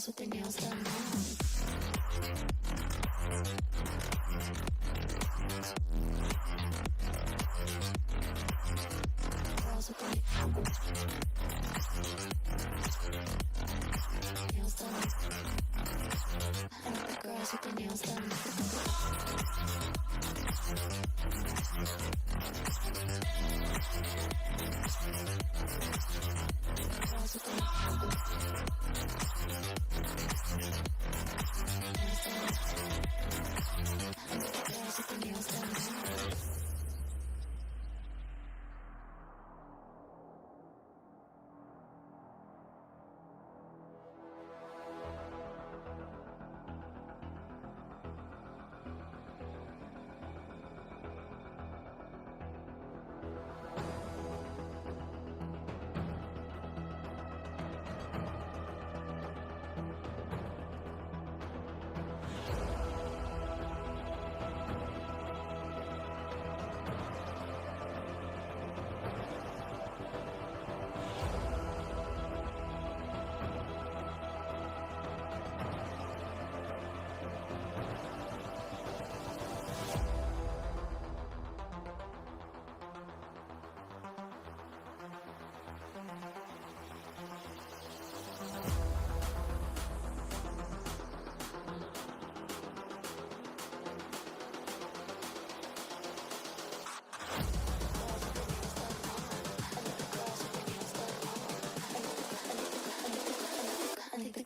girls with their nails done now. Girls with their nails done. I like the girls with their nails done.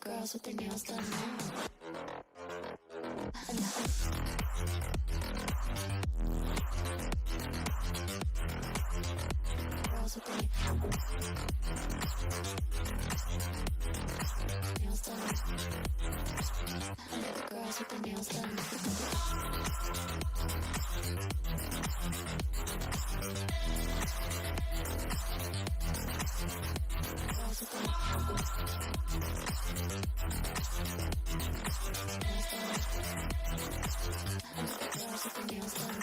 Girls with their nails done. Girls with their nails done now. Girls with their nails done. I like the girls with their nails done. Girls with their nails done.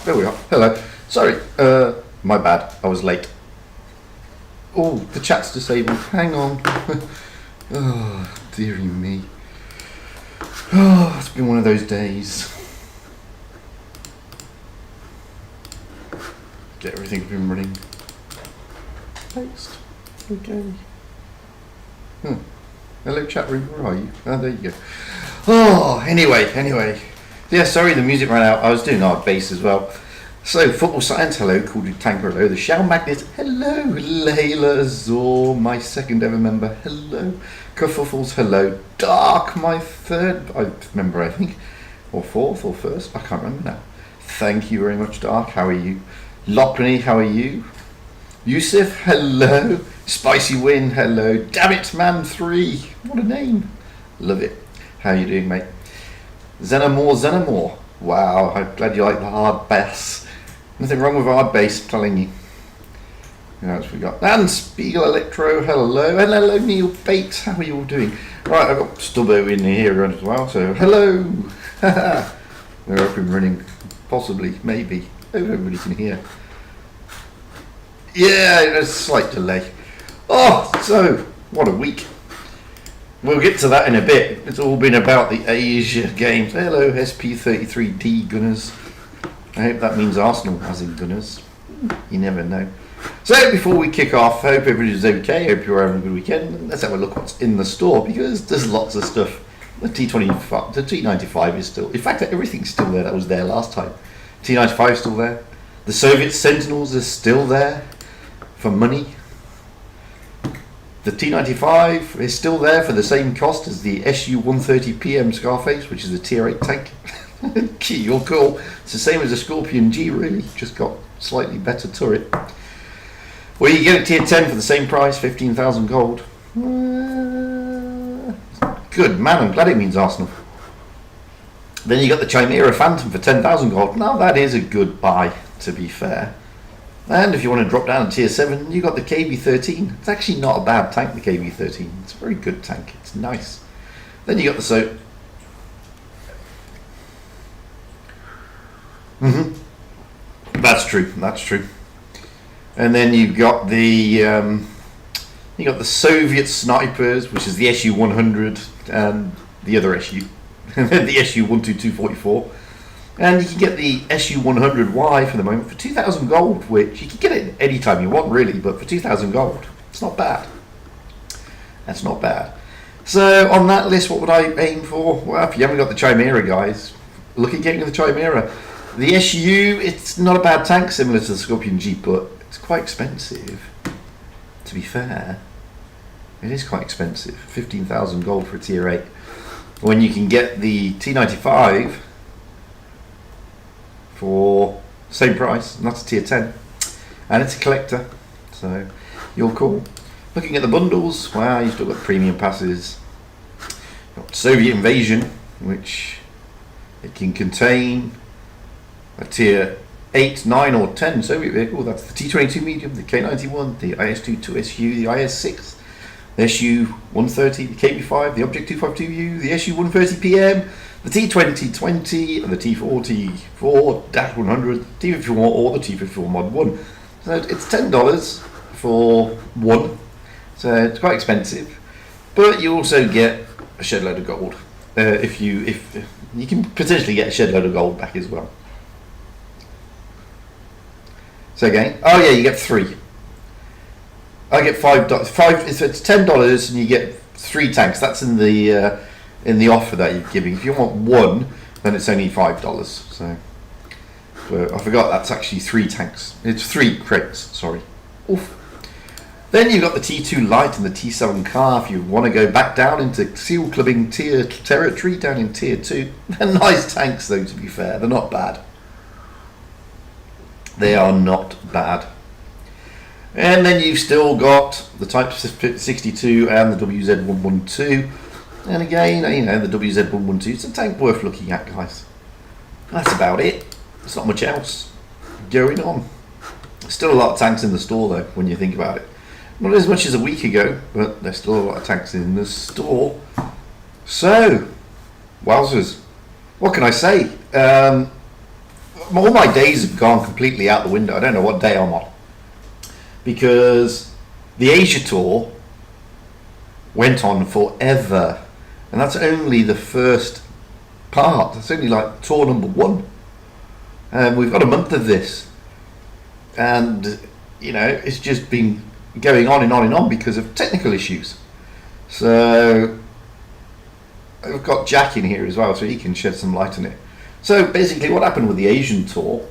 there we are. Hello. Sorry, my bad. I was late. Oh, the chat's disabled. Hang on. Oh, dearie me. Oh, it's been one of those days. Get everything up and running. Paste. Okay. Hello chat room, where are you? Oh, there you go. Oh, anyway. Yeah, sorry the music ran out. I was doing our bass as well. So, Football Science, hello. Called Tanker, hello. The Shell Magnet, hello. Layla Zor, my second ever member, hello. Kerfuffles, hello. Dark, my third member, I think. Or fourth, or first, I can't remember now. Thank you very much, Dark. How are you? Lockney, how are you? Yusuf, hello. Spicy Win, hello. Damn it, Man 3. What a name. Love it. How are you doing, mate? Xenomore. Wow, I'm glad you like the hard bass. Nothing wrong with hard bass, I'm telling you. Who else we got? And Spiegel Electro, hello. And hello, Neil Bates. How are you all doing? Right, I've got Stubbo in here as well, so hello. We're up and running. Possibly, maybe. Hope everybody can hear. Yeah, there's a slight delay. Oh, so, what a week. We'll get to that in a bit. It's all been about the Asia games. Hello, SP33D Gunners. I hope that means Arsenal, as in Gunners. You never know. So, before we kick off, I hope everybody's okay. Hope you're having a good weekend. Let's have a look what's in the store, because there's lots of stuff. The T25, the T95 is still... In fact, everything's still there that was there last time. T95 is still there. The Soviet Sentinels are still there for money. The T95 is still there for the same cost as the SU-130 PM Scarface, which is a Tier 8 tank. You're cool. It's the same as a Scorpion G, really, just got slightly better turret. Well, you get a Tier 10 for the same price, 15,000 gold. Good man, I'm glad it means Arsenal. Then you got the Chimera Phantom for 10,000 gold. Now that is a good buy, to be fair. And if you want to drop down to Tier 7, you got the KB-13. It's actually not a bad tank, the KB-13. It's a very good tank. It's nice. Then you got the That's true. And then you've got the Soviet snipers, which is the SU-100 and the other SU, the SU-12244. And you can get the SU-100Y for the moment for 2,000 gold, which you can get it any time you want, really, but for 2,000 gold, it's not bad. That's not bad. So, on that list, what would I aim for? Well, if you haven't got the Chimera, guys, look at getting the Chimera. The SU, it's not a bad tank, similar to the Scorpion G, but it's quite expensive, to be fair. It is quite expensive, 15,000 gold for a Tier 8. When you can get the T95 for the same price, and that's a Tier 10, and it's a collector, so you're cool. Looking at the bundles, wow, you've still got premium passes. Got Soviet Invasion, which it can contain a Tier 8, 9 or 10 Soviet vehicle. That's the T-22 medium, the K-91, the IS-22SU, the IS-6, the SU-130, the KB-5, the Object 252U, the SU-130PM, the T-2020, and the T-44-100, T-54 or the T-54 Mod 1. So it's $10 for one, so it's quite expensive. But you also get a shed load of gold. If you can potentially get a shed load of gold back as well. So again, oh yeah, you get 3. I get $5. It's $10, and you get 3 tanks. That's in the offer that you're giving. If you want 1, then it's only $5. So, but I forgot that's actually 3 tanks. It's 3 crates. Sorry. Oof. Then you've got the T2 Light and the T7 Car. If you want to go back down into seal clubbing tier territory, down in Tier 2, they're nice tanks though. To be fair, they're not bad. They are not bad. And then you've still got the Type 62 and the WZ-112. And again, you know, the WZ-112 is a tank worth looking at, guys. That's about it. There's not much else going on. Still a lot of tanks in the store, though, when you think about it. Not as much as a week ago, but there's still a lot of tanks in the store. So, wowzers. What can I say? all my days have gone completely out the window. I don't know what day I'm on, because the Asia Tour went on forever, and that's only the first part. That's only like tour number 1, and we've got a month of this, and it's just been going on and on and on because of technical issues. So I've got Jack in here as well, so he can shed some light on it. So basically what happened with the Asian Tour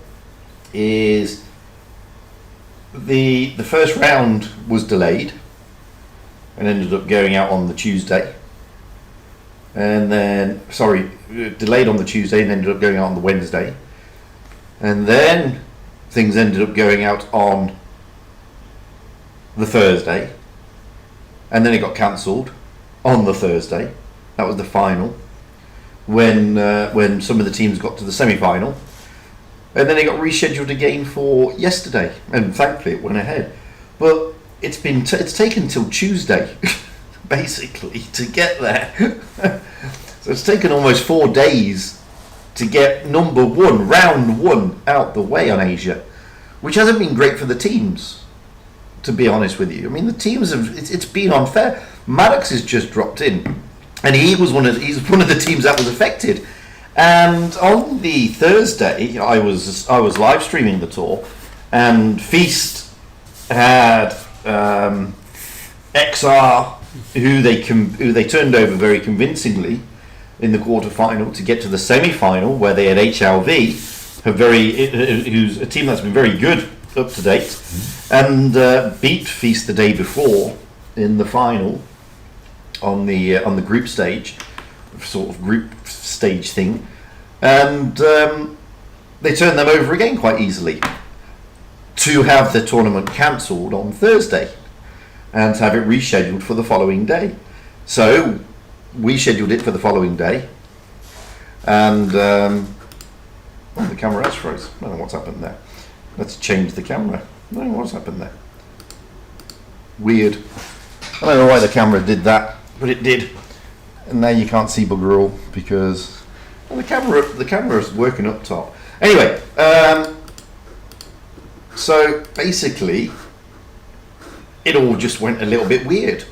is the first round was delayed and ended up going out on the Tuesday. And then, delayed on the Tuesday and ended up going out on the Wednesday. And then things ended up going out on the Thursday. And then it got cancelled on the Thursday. That was the final. When some of the teams got to the semi-final. And then it got rescheduled again for yesterday. And thankfully it went ahead. But it's taken till Tuesday, basically, to get there. So it's taken almost 4 days to get number 1, round 1, out the way on Asia, which hasn't been great for the teams, to be honest with you. I mean, the teams it's been unfair. Maddox has just dropped in, and he's one of the teams that was affected. And on the Thursday, I was live streaming the tour, and Feast had XR, who they turned over very convincingly in the quarter-final to get to the semi-final, where they had HLV, who's a team that's been very good up to date, and beat Feast the day before in the final on the group stage, sort of group stage thing, and they turned them over again quite easily to have the tournament cancelled on Thursday and to have it rescheduled for the following day. So we scheduled it for the following day, and the camera has froze. I don't know what's happened there. Let's change the camera. I don't know what's happened there. Weird. I don't know why the camera did that, but it did. And now you can't see bugger all because the camera is working up top. Anyway, so basically it all just went a little bit weird.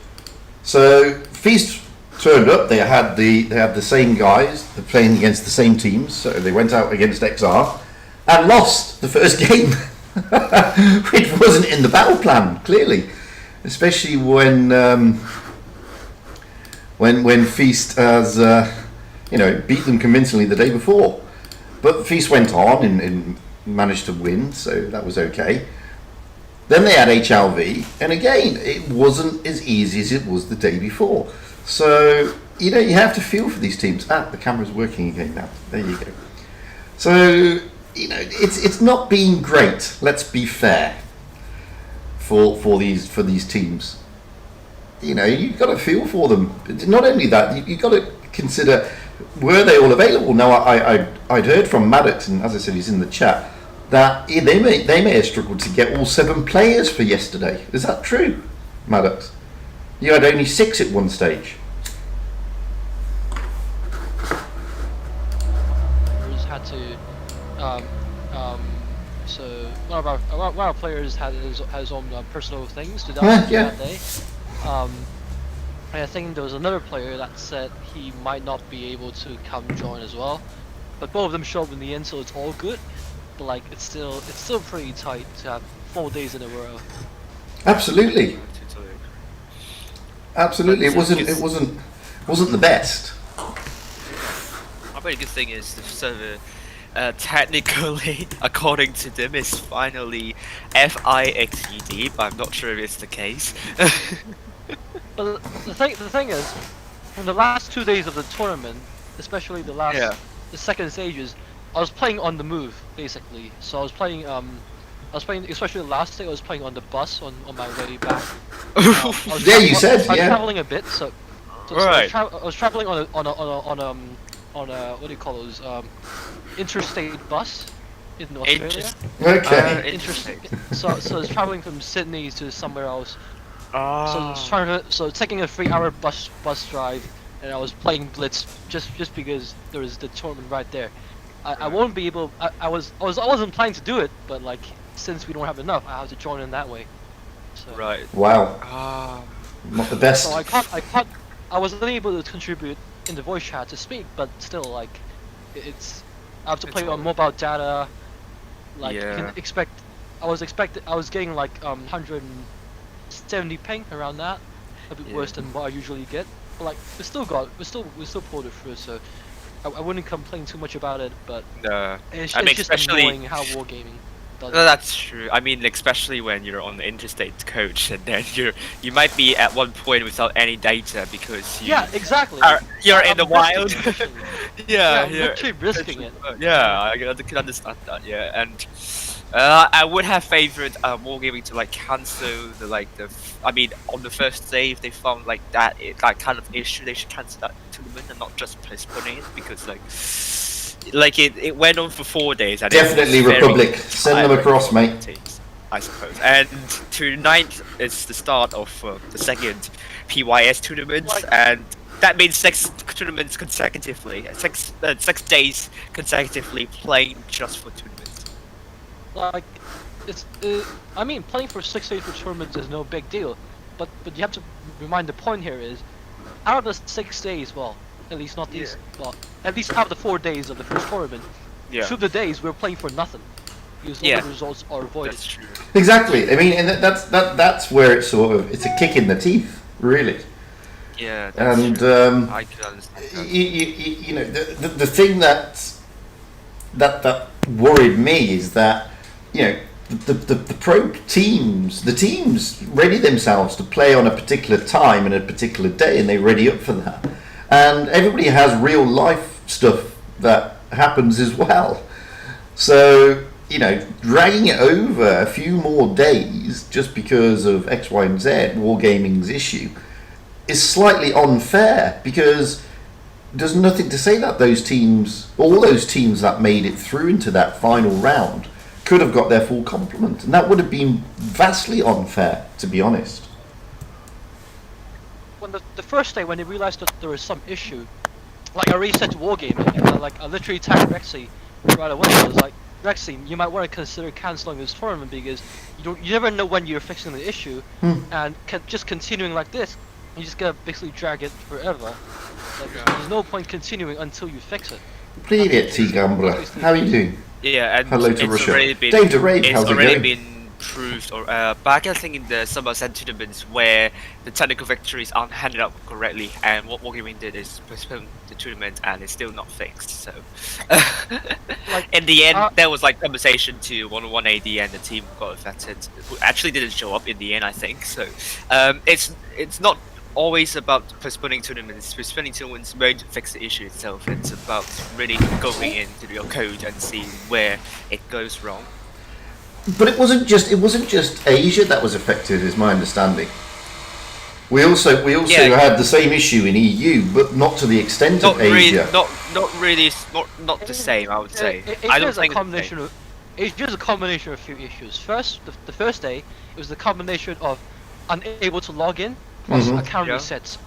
So Feast turned up. They had the same guys. They're playing against the same teams. So they went out against XR and lost the first game, which wasn't in the battle plan clearly, especially when Feast has beat them convincingly the day before. But Feast went on and managed to win, so that was okay. Then they had HLV, and again, it wasn't as easy as it was the day before. So, you have to feel for these teams. The camera's working again now. There you go. So, it's not been great, let's be fair, for these teams. You've got to feel for them. Not only that, you've got to consider, were they all available? Now, I'd heard from Maddox, and as I said, he's in the chat, that they may have struggled to get all 7 players for yesterday. Is that true, Maddox? You had only 6 at one stage. Had to, so one of our players had his own personal things to do that day. And I think there was another player that said he might not be able to come join as well. But both of them showed up in the end, so it's all good. But it's still pretty tight to have 4 days in a row. Absolutely. It wasn't the best. A very good thing is the server, technically, according to them, is finally FIXED, but I'm not sure if it's the case. But the thing is, in the last 2 days of the tournament, especially the second stages, I was playing on the move basically. So I was playing, especially the last day. I was playing on the bus on my way back. You said, I was traveling a bit, so right. I was traveling on a what do you call those? Interstate bus in Australia. Okay. Interstate. So I was traveling from Sydney to somewhere else. So taking a 3-hour bus drive, and I was playing Blitz just because there was the tournament right there. I won't be able. I wasn't planning to do it, but like since we don't have enough, I have to join in that way. So, Right. Wow, Ah. not the best. So I wasn't able to contribute in the voice chat to speak, but still like, it's I have to play It's on mobile data. Like you Yeah. can expect, I was getting like 170 ping around that, a bit Yeah. worse than what I usually get. But like we still pulled it through, so I wouldn't complain too much about it. But it's, I mean, it's just especially. annoying how wargaming does No, it. that's true. I mean, especially when you're on the interstate coach, and then you might be at one point without any data because Yeah, exactly. you're in I'm the wild. risking it, literally. Yeah, I'm literally risking it. Yeah, I can understand that. Yeah, and I would have favored Wargaming to like cancel I mean, on the first day if they found like that kind of issue, they should cancel that tournament and not just postpone it because like it went on for 4 days. And Definitely it was very Republic. Send them tiring across, for mate. teams, I suppose. And tonight is the start of the second PYS tournament, and that means 6 tournaments consecutively, 6 days consecutively playing just for tournaments. Like, it's I mean, playing for 6 days for tournaments is no big deal, but you have to remind the point here is, out of the 6 days, well, at least not these, well, at least out of the 4 days of the first tournament, Yeah, 2 of the days we're playing for nothing, because all Yeah. the results are avoided. that's true. Exactly. I mean, and that's where it's sort of it's a kick in the teeth, really. Yeah, that's And true. I could understand that. you know the thing that worried me is that you know the pro teams, the teams ready themselves to play on a particular time and a particular day, and they ready up for that. And everybody has real life stuff that happens as well. So you know, dragging it over a few more days just because of X, Y, and Z, Wargaming's issue, is slightly unfair because there's nothing to say that all those teams that made it through into that final round could have got their full complement, and that would have been vastly unfair, to be honest. When the first day when they realized that there was some issue, like I reset to wargaming, and like I literally tagged Rexy right away. I was like, Rexy, you might want to consider cancelling this tournament because you never know when you're fixing the issue, and just continuing like this, you just gonna basically drag it forever. Like, there's no point continuing until you fix it. Привет, Tigambra. How are you doing? Yeah, and Hello to it's Russia. already been Dave the Rave, it's how's it already going? been proved, or back I think in the Summer Sun tournaments where the technical victories aren't handed out correctly, and what Wargaming did is postpone the tournament, and it's still not fixed. So, in the end, there was like conversation to 101 AD, and the team got affected, who actually didn't show up in the end, I think. So, it's not always about postponing tournaments. Postponing tournaments won't fix the issue itself. It's about really going into your code and seeing where it goes wrong. But it wasn't just Asia that was affected, is my understanding. We also had the same issue in EU, but not to the extent of Asia. Not the same. I would say. I don't think It's just a combination of a few issues. First, the first day, it was the combination of unable to log in plus account resets.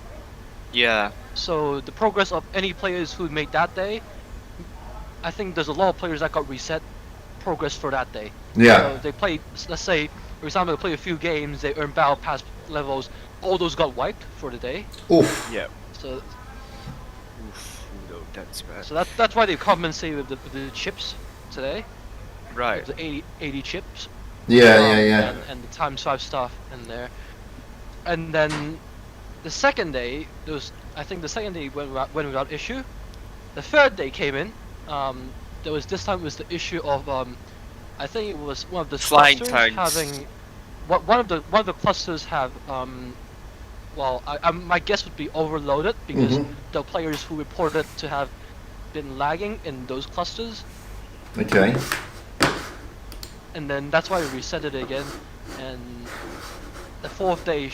Yeah. So the progress of any players who made that day, I think there's a lot of players that got reset progress for that day. Yeah. So they played, let's say, for example, they played a few games, they earned battle pass levels, all those got wiped for the day. Oof. Yeah. So, Oof, no, that's bad. so that's why they compensated with the chips today. Right. The 80 chips. Yeah. And the times 5 stuff in there. And then the second day, I think the second day went without issue. The third day came in. This time was the issue of I think it was one of the Flying clusters tanks. having one of the clusters have well, my guess would be overloaded because the players who reported to have been lagging in those clusters. Okay. And then that's why we reset it again. And the fourth day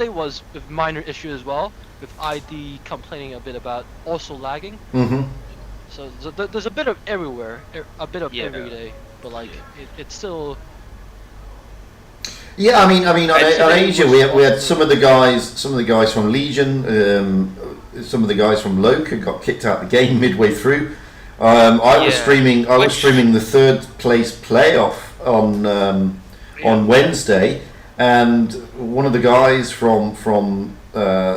was with minor issue as well, with ID complaining a bit about also lagging. So there's a bit of everywhere, a bit of every day, but like it's still. Yeah, I mean, on Asia we had some of the guys from Legion, some of the guys from Loka got kicked out of the game midway through. I was Yeah. streaming. I was Which- streaming the third place playoff on Wednesday, and one of the guys from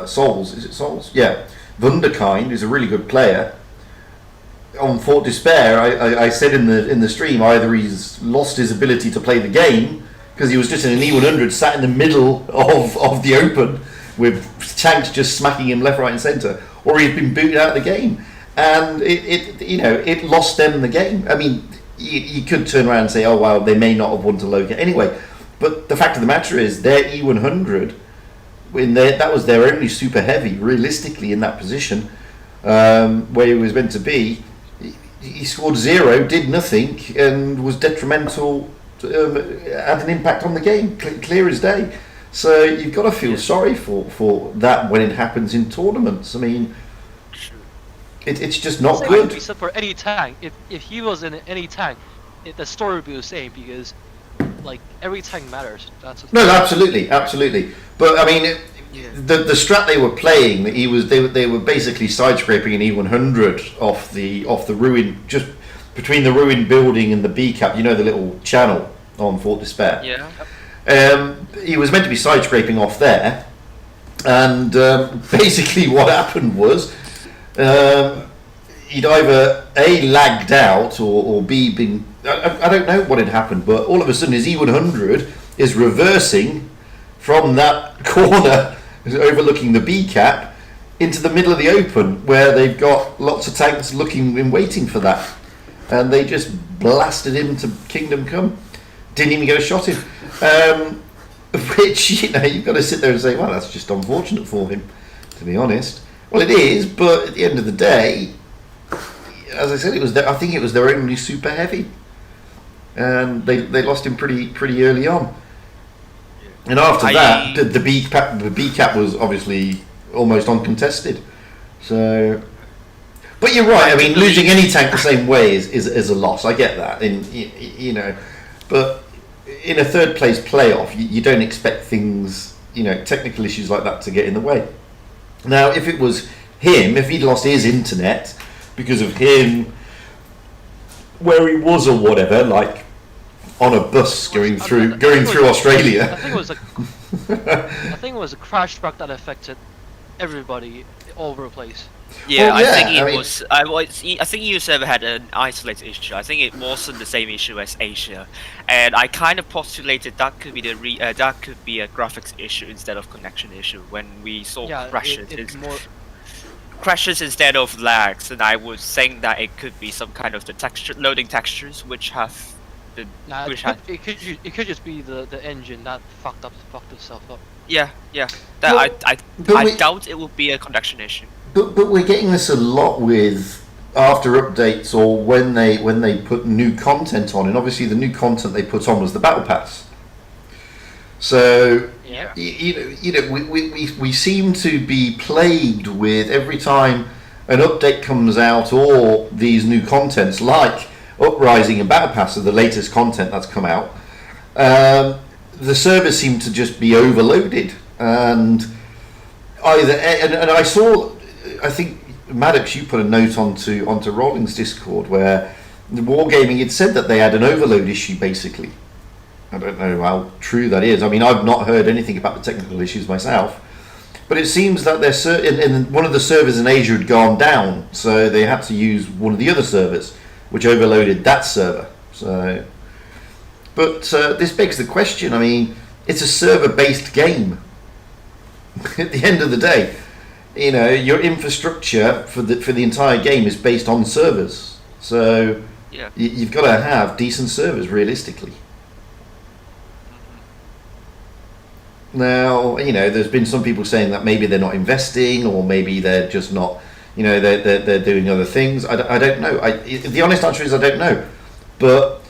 Souls, is it Souls? Yeah, Wunderkind is a really good player. On Fort Despair, I said in the stream, either he's lost his ability to play the game because he was just in an E100 sat in the middle of the open with tanks just smacking him left, right, and centre, or he'd been booted out of the game, and it lost them the game. I mean, you could turn around and say, oh well, they may not have won to Logan anyway, but the fact of the matter is, their E100, that was their only super heavy, realistically, in that position, where he was meant to be. He scored 0, did nothing, and was detrimental, had an impact on the game, clear as day. So you've got to feel sorry for that when it happens in tournaments. I mean, it's just not Same good. Except for any tank, if he was in any tank, the story would be the same because, like, every tank matters. That's No, absolutely. But I mean, the strat they were playing, they were basically side scraping an E100 off the ruin, just between the ruined building and the B cap. You know, the little channel on Fort Despair. Yeah. He was meant to be side scraping off there, and basically what happened was he'd either A, lagged out, or B, been, I don't know what had happened, but all of a sudden his E100 is reversing from that corner overlooking the B cap into the middle of the open, where they've got lots of tanks looking and waiting for that, and they just blasted him to Kingdom Come. Didn't even get a shot in. Which, you've got to sit there and say, well, that's just unfortunate for him, to be honest. Well, it is, but at the end of the day, as I said, I think it was their only super heavy, and they lost him pretty early on. And after that, the B cap was obviously almost uncontested. So, but you're right. I mean, losing any tank the same way is a loss. I get that, but in a third place playoff, you don't expect things, technical issues like that to get in the way. Now, if it was him, if he'd lost his internet because of him, where he was or whatever, like on a bus going through Australia. I think it was a crash truck that affected everybody all over the place. Yeah, Well, I think I mean- I think EU server had an isolated issue. I think it wasn't the same issue as Asia, and I kind of postulated that could be that could be a graphics issue instead of connection issue when we saw Yeah, crashes. it's more. Crashes instead of lags, and I would think that it could be some kind of the loading textures which have the Nah, which it could just be the engine that fucked itself up. yeah. Well, I but we- doubt it would be a connection issue. But we're getting this a lot with after updates, or when they put new content on, and obviously the new content they put on was the battle pass. So Yeah. we seem to be plagued with, every time an update comes out or these new contents like Uprising and Battle Pass are the latest content that's come out, the servers seem to just be overloaded, and I think Maddox, you put a note onto Rolling's Discord where the Wargaming had said that they had an overload issue basically. I don't know how true that is. I mean, I've not heard anything about the technical issues myself, but it seems that and one of the servers in Asia had gone down, so they had to use one of the other servers, which overloaded that server. So, but this begs the question. I mean, it's a server-based game. At the end of the day, your infrastructure for the entire game is based on servers. So Yeah. you've got to have decent servers, realistically. Now, there's been some people saying that maybe they're not investing, or maybe they're just not, they're doing other things. I don't know. The honest answer is I don't know. But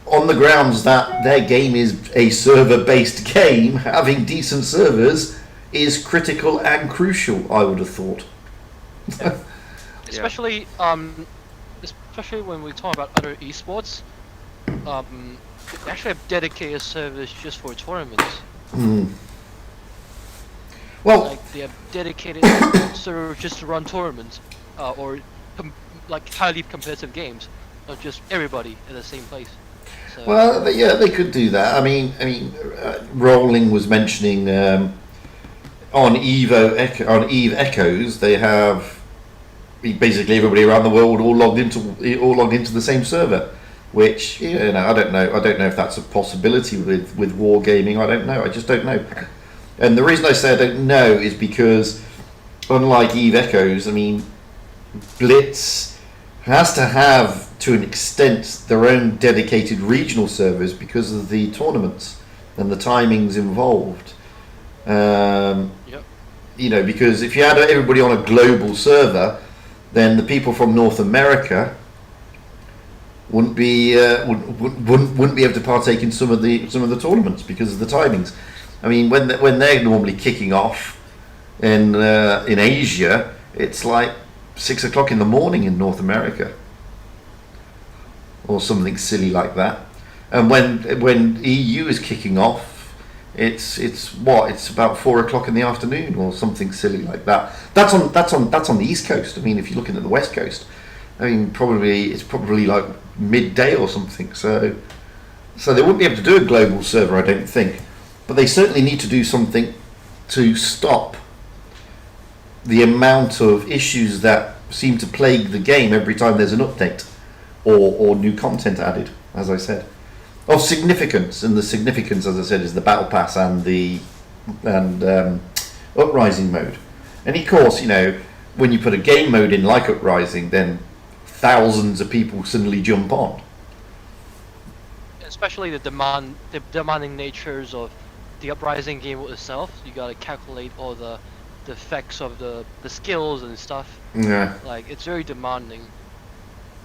on the grounds that their game is a server-based game, having decent servers is critical and crucial, I would have thought. Especially especially when we talk about other esports, they actually have dedicated servers just for tournaments. Well, Like they have dedicated servers just to run tournaments, or like highly competitive games, not just everybody in the same place. So, Well, yeah, they could do that. Rolling was mentioning on Eve Echoes, they have basically everybody around the world all logged into the same server. Which I don't know if that's a possibility with wargaming. I don't know. I just don't know. And the reason I say I don't know is because, unlike Eve Echoes, Blitz has to have, to an extent, their own dedicated regional servers because of the tournaments and the timings involved. yep. Because if you had everybody on a global server, then the people from North America wouldn't be able to partake in some of the tournaments because of the timings. When they're normally kicking off in Asia, it's like 6 o'clock in the morning in North America, or something silly like that. And when EU is kicking off, it's about 4 o'clock in the afternoon or something silly like that. That's on the East Coast. If you're looking at the West Coast, it's probably like midday or something. So they wouldn't be able to do a global server, I don't think. But they certainly need to do something to stop the amount of issues that seem to plague the game every time there's an update or new content added, as I said, of significance. And the significance, as I said, is the battle pass and the uprising mode. And of course, when you put a game mode in like uprising, then thousands of people suddenly jump on. Especially the demanding natures of the uprising game itself. You gotta calculate all the effects of the skills and stuff. Yeah. Like, it's very demanding.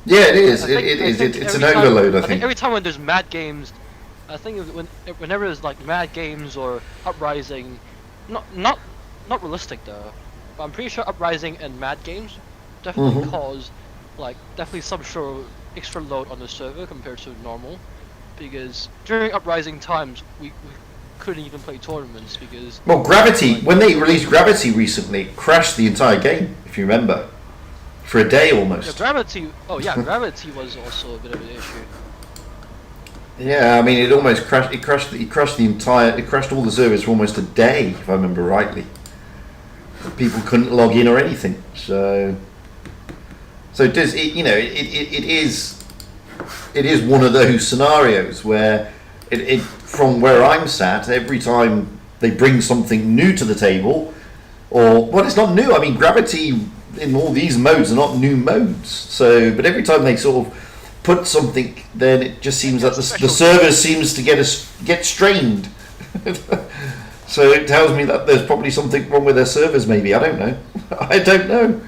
Yeah, it is. It's an overload. I think every time when there's mad games, I think whenever there's like mad games or uprising, not realistic though, but I'm pretty sure uprising and mad games definitely cause definitely some sort of extra load on the server compared to normal, because during uprising times we couldn't even play tournaments because Gravity, when they released Gravity recently, crashed the entire game, if you remember, for a day almost. Gravity was also a bit of an issue. Yeah, it almost crashed. It crashed all the servers for almost a day, if I remember rightly. People couldn't log in or anything. So it does. It is one of those scenarios where from where I'm sat, every time they bring something new to the table, it's not new. Gravity in all these modes are not new modes. So, but every time they sort of put something, then it just seems that the server seems to get strained. So it tells me that there's probably something wrong with their servers. Maybe, I don't know. I don't know.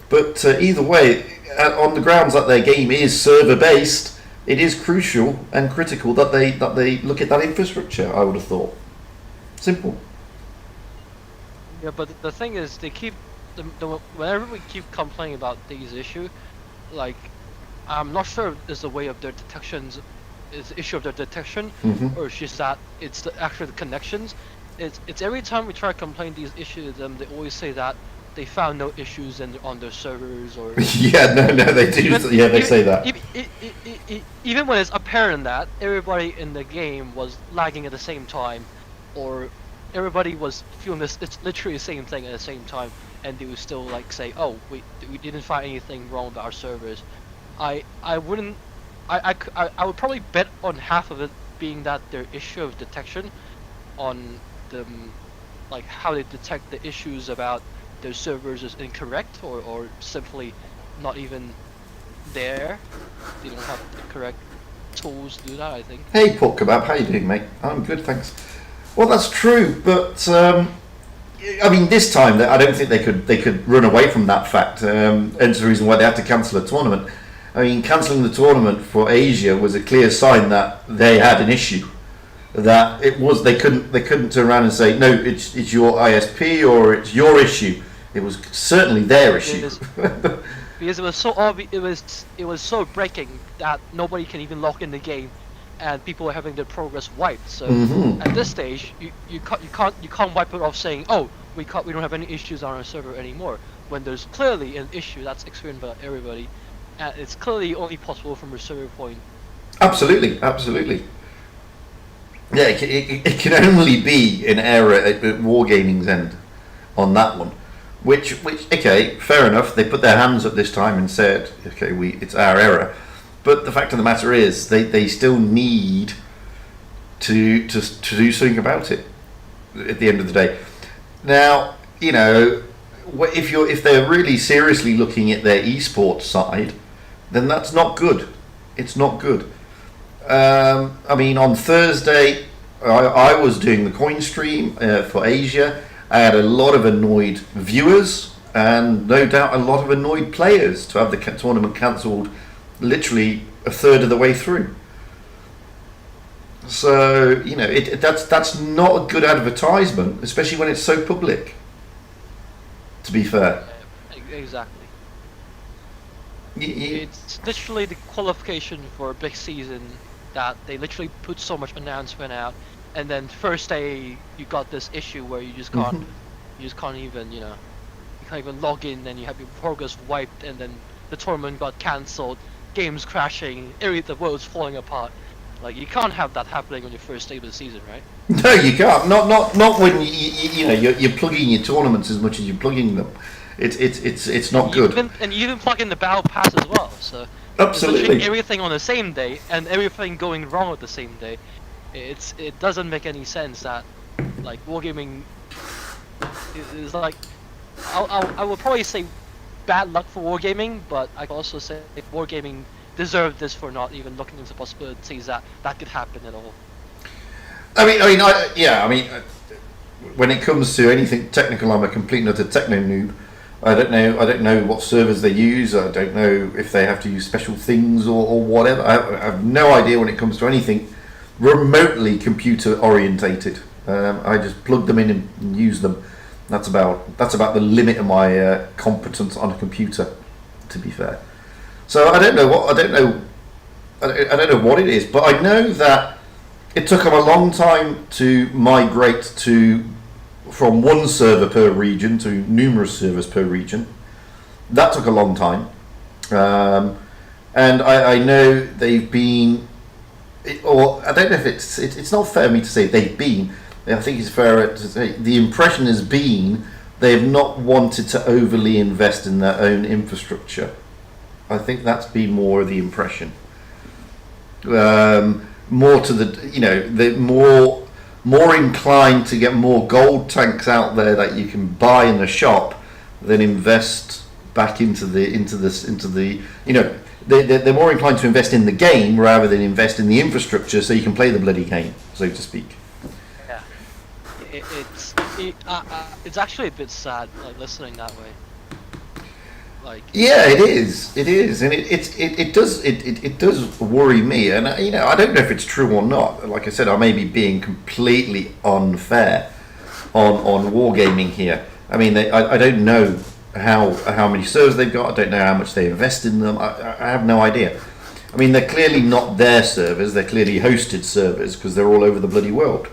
But either way, on the grounds that their game is server based, it is crucial and critical that they look at that infrastructure. I would have thought. Simple. Yeah, but the thing is, they keep whenever we keep complaining about these issues, I'm not sure it's the way of their detections, is the issue of their detection, or it's just that it's the actual connections. It's every time we try to complain these issues to them, they always say that they found no issues on their servers or. Yeah, no, they do. They say that. Even when it's apparent that everybody in the game was lagging at the same time, or everybody was feeling this, it's literally the same thing at the same time, and they would still say, oh, we didn't find anything wrong with our servers. I would probably bet on half of it being that their issue of detection on them, how they detect the issues about their servers is incorrect, or simply not even there. They don't have the correct tools to do that, I think. Hey, Pork Kebab, how you doing, mate? I'm good, thanks. Well, that's true, but this time I don't think they could run away from that fact. And it's the reason why they had to cancel a tournament. Cancelling the tournament for Asia was a clear sign that they had an issue. That they couldn't turn around and say, no, it's your ISP or it's your issue. It was certainly their issue. Because it was so obvious, it was so breaking that nobody can even log in the game, and people are having their progress wiped. So at this stage, you can't wipe it off saying, oh, we don't have any issues on our server anymore. when there's clearly an issue that's experienced by everybody, and it's clearly only possible from a server point. Absolutely. Yeah, it can only be an error at Wargaming's end on that one. Which, okay, fair enough. They put their hands up this time and said, okay, it's our error. But the fact of the matter is, they still need to do something about it at the end of the day. Now, if they're really seriously looking at their esports side, then that's not good. It's not good. I mean, on Thursday, I was doing the coin stream for Asia. I had a lot of annoyed viewers and no doubt a lot of annoyed players to have the tournament cancelled literally a third of the way through. So, that's not a good advertisement, especially when it's so public, to be fair. Exactly. It's literally the qualification for a big season that they literally put so much announcement out, and then first day you got this issue where you just can't, even, you can't even log in, and you have your progress wiped, and then the tournament got cancelled, games crashing, the world's falling apart. Like, you can't have that happening on your first day of the season, right? No, you can't. Not when you're plugging your tournaments as much as you're plugging them. It's not good. And you even plug in the battle pass as well. So absolutely, everything on the same day and everything going wrong at the same day. It doesn't make any sense that, like, Wargaming is like, I would probably say bad luck for Wargaming, but I could also say if Wargaming deserved this for not even looking into possibilities that could happen at all. I mean, when it comes to anything technical, I'm a complete and utter techno noob. I don't know what servers they use. I don't know if they have to use special things or whatever. I have no idea when it comes to anything remotely computer orientated. I just plug them in and use them. That's about the limit of my competence on a computer, to be fair. So I don't know what it is, but I know that it took them a long time to migrate from one server per region to numerous servers per region. That took a long time, and I know they've been, or I don't know if it's not fair for me to say they've been. I think it's fair to say the impression has been they've not wanted to overly invest in their own infrastructure. I think that's been more of the impression. More to they're more inclined to get more gold tanks out there that you can buy in the shop than invest back into the they're more inclined to invest in the game rather than invest in the infrastructure so you can play the bloody game, so to speak. Yeah, it's actually a bit sad, like, listening that way. Like, yeah, it is, and it does worry me, and I don't know if it's true or not. Like I said, I may be being completely unfair on Wargaming here. I mean, I don't know how many servers they've got. I don't know how much they invest in them. I have no idea. I mean, they're clearly not their servers. They're clearly hosted servers because they're all over the bloody world.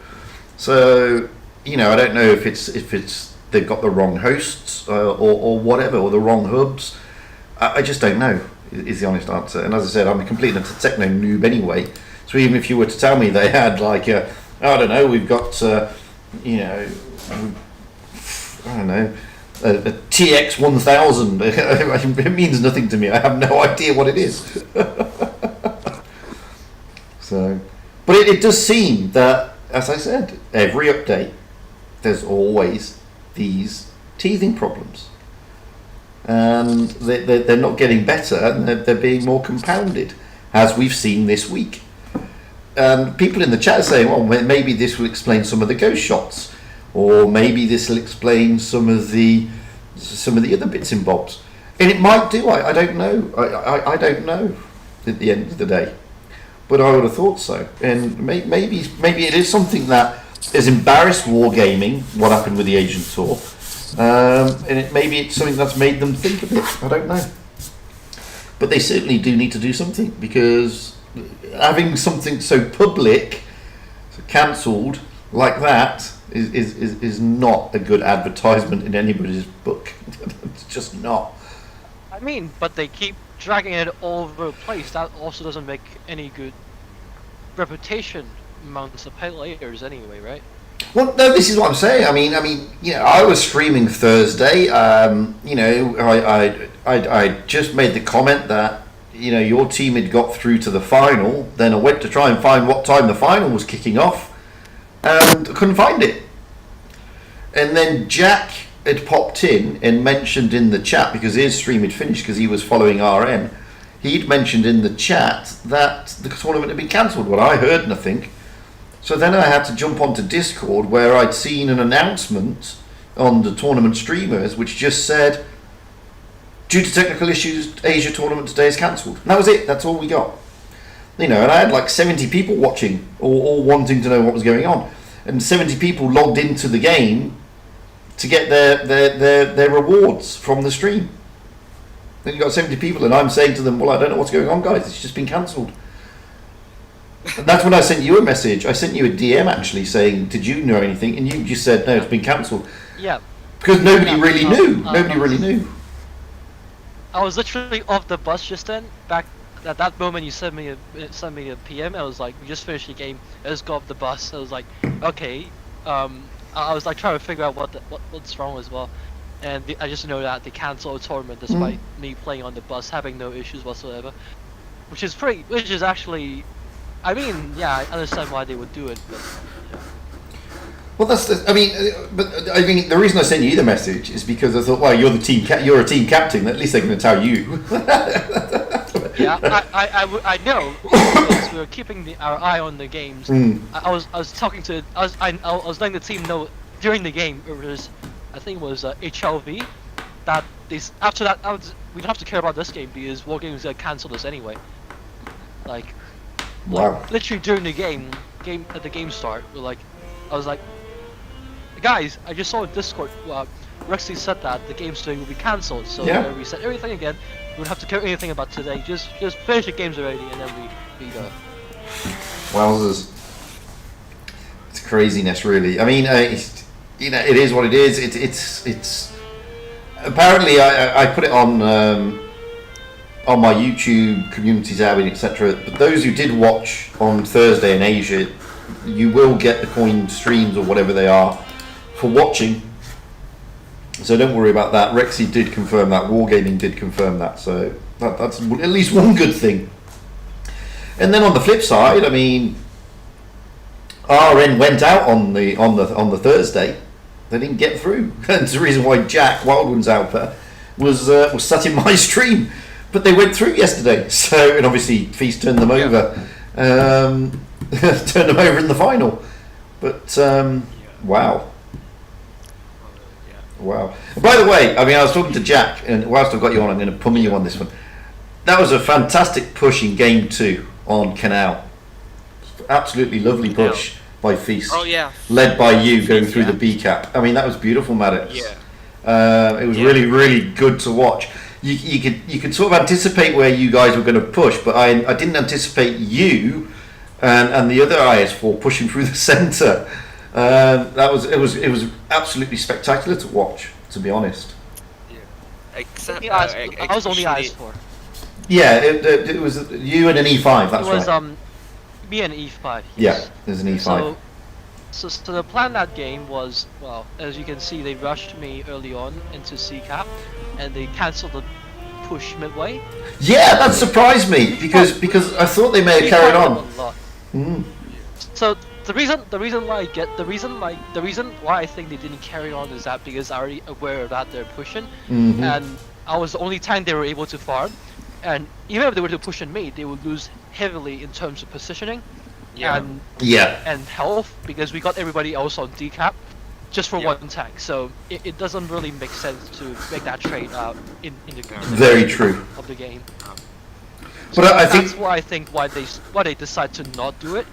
So I don't know if it's they've got the wrong hosts or whatever, or the wrong hubs. I just don't know, is the honest answer. And as I said, I'm a complete techno noob anyway. So even if you were to tell me they had, like, I don't know, we've got, a TX 1000, it means nothing to me. I have no idea what it is. So, but it does seem that, as I said, every update, there's always these teething problems, and they're not getting better, and they're being more compounded, as we've seen this week. And people in the chat are saying, well, maybe this will explain some of the ghost shots, or maybe this will explain some of the other bits and bobs, and it might do. I don't know. I don't know at the end of the day, but I would have thought so. And maybe it is something that has embarrassed Wargaming, what happened with the Asian tour, and maybe it's something that's made them think a bit. I don't know, but they certainly do need to do something, because having something so public, so cancelled like that, is not a good advertisement in anybody's book. It's just not. I mean, but they keep dragging it all over the place. That also doesn't make any good reputation amongst the players anyway, right? Well, no, this is what I'm saying. I mean, I was streaming Thursday. I just made the comment that your team had got through to the final. Then I went to try and find what time the final was kicking off, and I couldn't find it. And then Jack had popped in and mentioned in the chat, because his stream had finished because he was following RN. He'd mentioned in the chat that the tournament had been cancelled. Well, I heard nothing. So then I had to jump onto Discord, where I'd seen an announcement on the tournament streamers which just said, due to technical issues, Asia tournament today is cancelled. And that was it. That's all we got. And I had like 70 people watching, all wanting to know what was going on. And 70 people logged into the game to get their rewards from the stream. Then you got 70 people, and I'm saying to them, well, I don't know what's going on, guys. It's just been cancelled. And that's when I sent you a message. I sent you a DM actually saying, did you know anything? And you just said, no, it's been cancelled. Yeah. Because nobody really knew. Nobody really knew. I was literally off the bus just then. Back at that moment, you sent me a PM. I was like, we just finished the game. Let's go off the bus. I was like, okay. I was like trying to figure out what's wrong as well. And I just know that they canceled the tournament despite me playing on the bus, having no issues whatsoever. Which is actually. I mean, yeah, I understand why they would do it, but yeah. Well, the reason I sent you the message is because I thought, well, you're a team captain. At least they're going to tell you. Yeah, I know because we were keeping our eye on the games. I was letting the team know during the game. It was, I think it was HLV, that after that we don't have to care about this game because War Games cancelled us anyway. Like. Wow. Literally during the game at the game start, I was like, guys, I just saw in Discord, Rexy said that the games today will be cancelled, so we reset everything again. We don't have to care anything about today. Just finish the games already, and then we go. Wowzers! It's craziness, really. I mean, it is what it is. It's apparently I put it on my YouTube community tab, etc. But those who did watch on Thursday in Asia, you will get the coin streams or whatever they are for watching. So don't worry about that. Rexy did confirm that. Wargaming did confirm that. So that's at least one good thing. And then on the flip side, I mean, RN went out on the Thursday. They didn't get through. That's the reason why Jack Wildwood's outfit was sat in my stream. But they went through yesterday, so, and obviously Feast turned them over, turned them over in the final. But wow. By the way, I mean, I was talking to Jack, and whilst I've got you on, I'm going to pummel you on this one. That was a fantastic push in Game 2 on Canal. Absolutely lovely push by Feast. Oh yeah. Led by you going through the B cap. I mean, that was beautiful, Maddox. Yeah. It was really, really good to watch. You could sort of anticipate where you guys were going to push, but I didn't anticipate you and the other IS4 pushing through the centre. It was absolutely spectacular to watch, to be honest. Yeah. Except I was only IS4. Yeah, it was you and an E5. That's right. It was me and E5. Yes. Yeah, there's an E5. So the plan that game was, well, as you can see, they rushed me early on into C-Cap, and they cancelled the push midway. Yeah, that surprised me because I thought they may have carried on. So the reason why I think they didn't carry on is that because I already aware of that they're pushing, and I was the only time they were able to farm, and even if they were to push on me, they would lose heavily in terms of positioning. And health, because we got everybody else on decap just for one tank, so it doesn't really make sense to make that trade in the very true of the game. So but I think why they decide to not do it,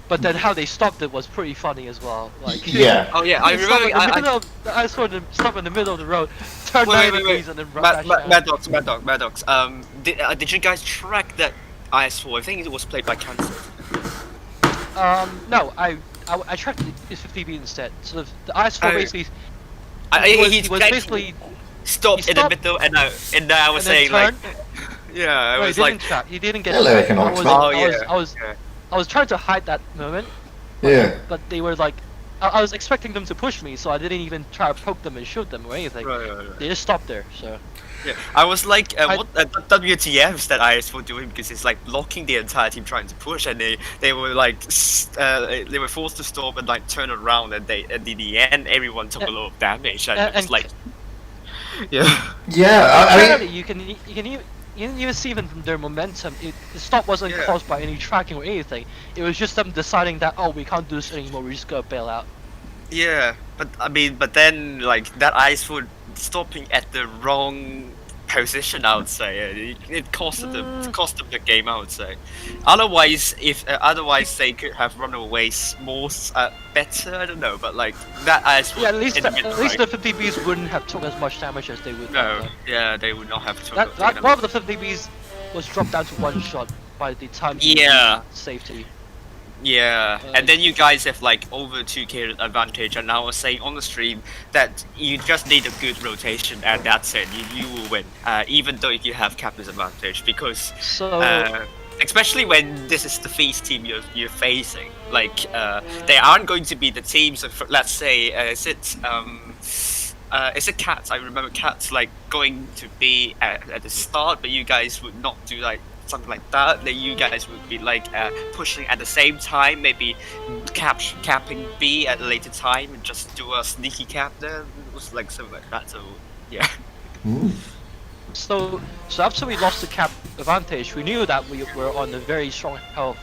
but then how they stopped it was pretty funny as well. Like I remember I saw them stop in the middle of the road, turn 90 degrees and then run. Maddox, did you guys track that IS4? I think it was played by Cancer. No, I I tried to use 50B instead. So the IS4 basically He was basically stopped in the stopped middle, and I was and then saying like, turned. yeah, I No, was like, he didn't get Hello, trapped. economics, mate. I was trying to hide that moment, Yeah. but they were like, I was expecting them to push me, so I didn't even try to poke them and shoot them or anything. right. They just stopped there. So Yeah, I was like, what WTFs that IS were doing, because it's like blocking the entire team trying to push, and they were like they were forced to stop and like turn around, and in the end everyone took a lot of damage, and it was like, yeah. Yeah, apparently you can even see even from their momentum, the stop wasn't caused by any tracking or anything. It was just them deciding that, oh, we can't do this anymore, we just gotta bail out. Yeah, but I mean, but then like that ice foot stopping at the wrong position, I would say it costed them the game, I would say. Otherwise, otherwise they could have run away more better. I don't know, but like that ice foot. Yeah, at least the 50Bs wouldn't have took as much damage as they would. No, yeah, they would not have took. One of the 50Bs was dropped down to one shot by the time. Safety. Yeah, and then you guys have like over 2k advantage, and I was saying on the stream that you just need a good rotation, and that's it. You will win, even though if you have cap disadvantage, because especially when this is the feast team you're facing. Like they aren't going to be the teams of, let's say, is it CHATS? I remember CHATS like going to be at the start, but you guys would not do like something like that. Then you guys would be like pushing at the same time, maybe capping B at a later time and just do a sneaky cap there. It was like something like that. So yeah. So after we lost the cap advantage, we knew that we were on a very strong health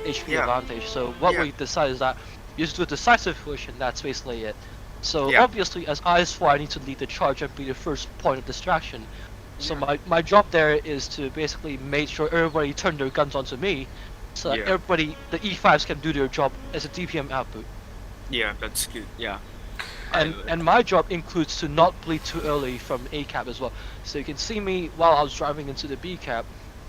HP advantage. So what we decided is that you just do a decisive push, and that's basically it. So obviously, as IS4, I need to lead the charge and be the first point of distraction. So my job there is to basically make sure everybody turn their guns onto me, so that everybody, the E5s, can do their job as a DPM output. Yeah, that's good. Yeah. And my job includes to not bleed too early from A cap as well. So you can see me while I was driving into the B cap.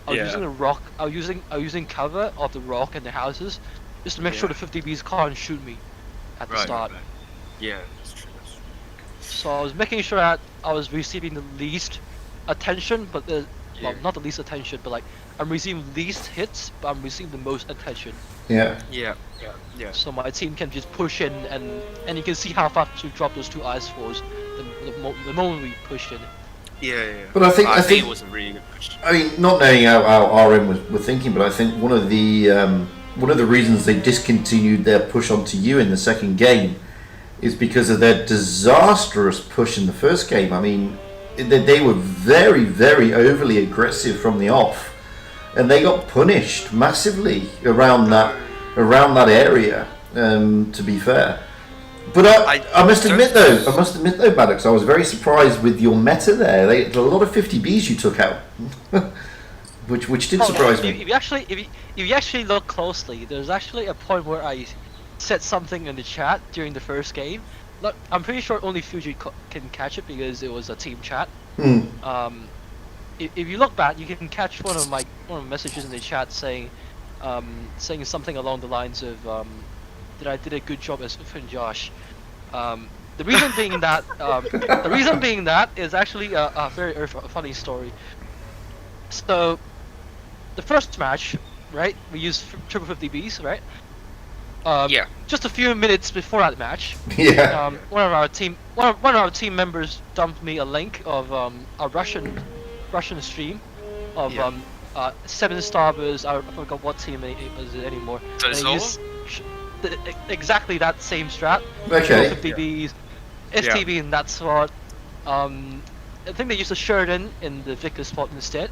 I was using a rock. I was using cover of the rock and the houses, just to make sure the 50Bs can't shoot me at the start. Right. Yeah, that's true. So I was making sure that I was receiving the least attention, but well, not the least attention, but like I'm receiving least hits, but I'm receiving the most attention. Yeah. So my team can just push in, and you can see how fast we drop those two IS4s the moment we pushed in. Yeah. But I think it was a really good push. I mean, not knowing how RM were thinking, but I think one of the reasons they discontinued their push onto you in the second game is because of their disastrous push in the first game. I mean, they were very, very overly aggressive from the off, and they got punished massively around that area. To be fair, but I must admit though, Maddox, I was very surprised with your meta there. A lot of 50Bs you took out, which did surprise me. If you actually look closely, there's actually a point where I said something in the chat during the first game. Look, I'm pretty sure only Fugit can catch it because it was a team chat. If you look back, you can catch one of my messages in the chat saying something along the lines of that I did a good job as friend Josh. The reason being that is actually a very funny story. So the first match, right? We used triple 50Bs, right? Just a few minutes before that match, one of our team members dumped me a link of a Russian stream of 7 Starbers. I forgot what team it was anymore. Exactly that same strat. Okay. 50Bs, STB in that spot. I think they used a Sheridan in the Victor spot instead.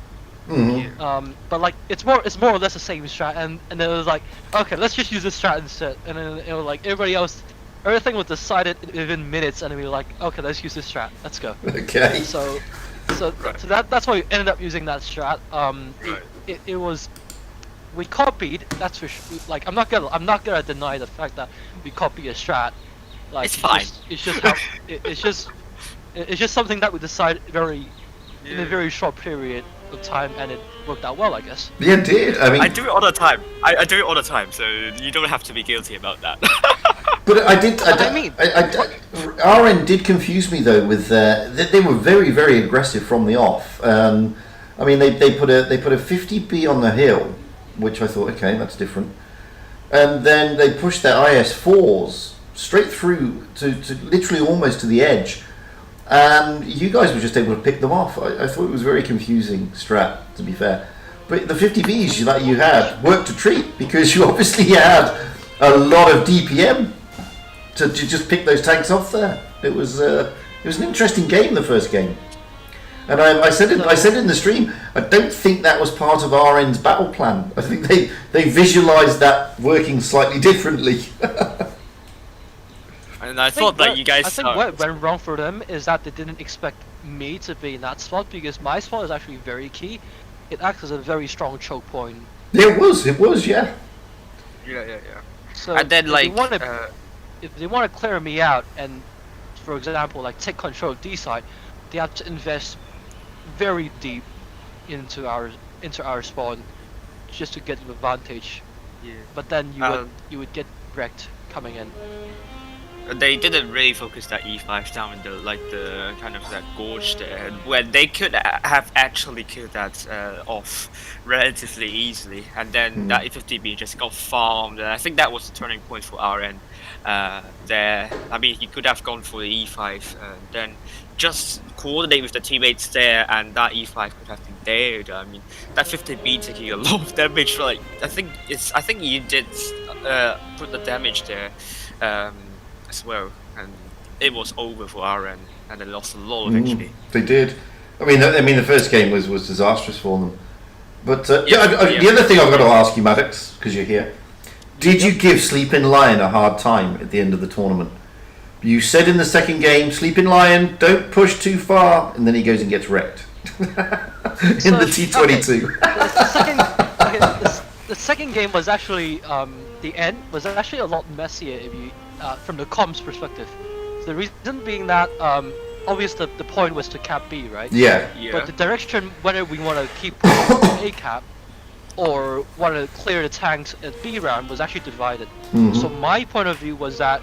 But like it's more or less the same strat, and it was like, okay, let's just use this strat instead. And then it was like everything was decided within minutes, and we were like, okay, let's use this strat, let's go. Okay. So that's why we ended up using that strat. It was, we copied, that's for sure. Like I'm not gonna deny the fact that we copied a strat. Like it's fine. It's just something that we decided very in a very short period of time, and it worked out well, I guess. Yeah, it did. I mean, I do it all the time. I do it all the time, so you don't have to be guilty about that. but I did. RN did confuse me though with they were very very aggressive from the off. I mean, they put a 50B on the hill, which I thought, okay, that's different. And then they pushed their IS4s straight through to literally almost to the edge. And you guys were just able to pick them off. I thought it was very confusing strat, to be fair. But the 50Bs that you had worked a treat, because you obviously had a lot of DPM to just pick those tanks off there. It was an interesting game, the first game. And I said in the stream, I don't think that was part of RN's battle plan. I think they visualised that working slightly differently. And I thought that you guys. I think what went wrong for them is that they didn't expect me to be in that spot, because my spot is actually very key. It acts as a very strong choke point. Yeah, it was, yeah. Yeah. So And then, like, if they want to clear me out and, for example, like take control of D side, they have to invest very deep into our spawn just to get the advantage. Yeah. But then you would get wrecked coming in. They didn't really focus that E5 down in the kind of that gorge there, when they could have actually killed that off relatively easily, and then that E50B just got farmed. And I think that was the turning point for RN there. I mean, he could have gone for the E5 and then just coordinate with the teammates there, and that E5 could have been dead. I mean, that 50B taking a lot of damage. Like I think you did put the damage there. As well, and it was over for RN, and they lost a lot of HP. They did. I mean, the first game was disastrous for them. But the other thing I've got to ask you, Maddox, because you're here, did you give Sleeping Lion a hard time at the end of the tournament? You said in the second game, Sleeping Lion, don't push too far, and then he goes and gets wrecked in the T22. The second game was actually the end was actually a lot messier if you from the comms perspective. So the reason being that obviously the point was to cap B, right? Yeah. But the direction whether we want to keep pushing A cap or want to clear the tanks at B round was actually divided. So my point of view was that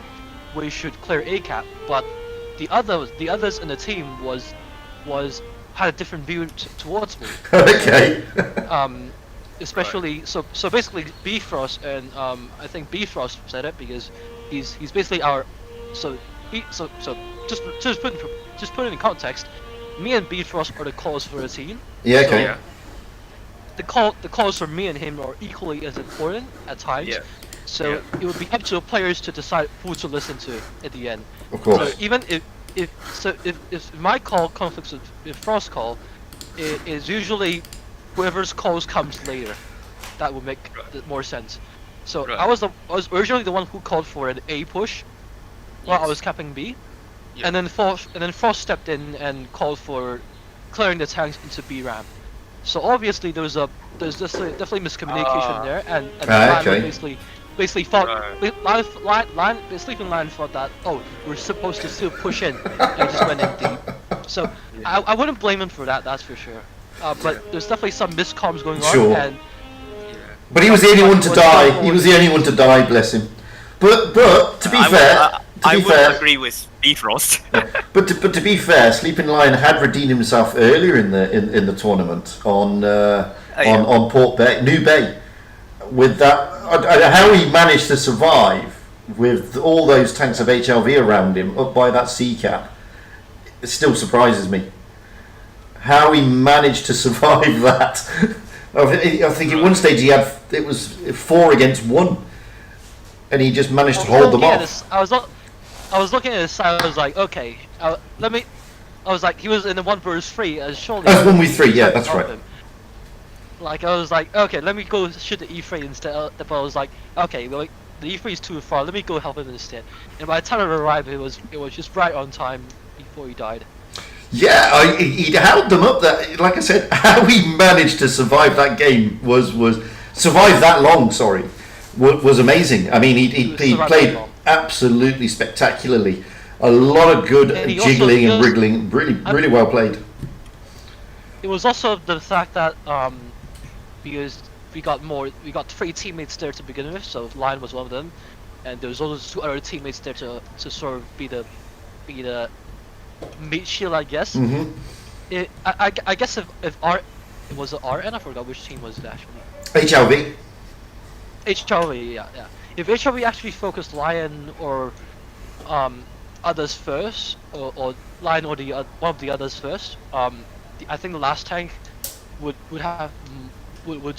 we should clear A cap, but the others in the team had a different view towards me. Okay. Especially so basically Bifrost, and I think Bifrost said it because he's basically our so just put it in context. Me and Bifrost are the calls for the team. Yeah. Okay. So the calls for me and him are equally as important at times. Yeah. So it would be up to the players to decide who to listen to at the end. Of course. So even if my call conflicts with Frost's call, it is usually whoever's calls comes later. That would make more sense. So I was originally the one who called for an A push while I was capping B, and then Frost stepped in and called for clearing the tanks into B ramp. So obviously there's definitely miscommunication there, and basically thought Sleeping Lion thought that we're supposed to still push in, and just went in deep. So I wouldn't blame him for that. That's for sure. But there's definitely some miscomms going on. Sure. And but he was the only one to die. He was the only one to die. Bless him. But to be fair, I would agree with Bifrost. But to be fair, Sleeping Lion had redeemed himself earlier in the tournament on Port Bay, New Bay, with that. How he managed to survive with all those tanks of HLV around him up by that C cap, it still surprises me. How he managed to survive that. I think at one stage it was 4 against 1, and he just managed to hold them off. I was looking at this. I was like, okay, I was like, he was in the 1 versus 3 as surely. That's 1v3. Yeah, that's right. Him. Like I was like, okay, let me go shoot the E3 instead. But I was like, okay, well, the E3 is too far. Let me go help him instead. And by the time I arrived, it was just right on time before he died. Yeah, he held them up. That, like I said, how he managed to survive that game was survive that long. Sorry, was amazing. I mean, he played absolutely spectacularly. A lot of good jiggling and wriggling. Really well played. it was also the fact that because we got 3 teammates there to begin with, so Lion was one of them, and there was also 2 other teammates there to sort of be the meat shield, I guess. Mm-hmm. I guess if R, it was RN, I forgot which team was it actually. HLV. HRV, yeah. If HRV actually focused Lion or others first, or Lion or one of the others first, I think the last tank would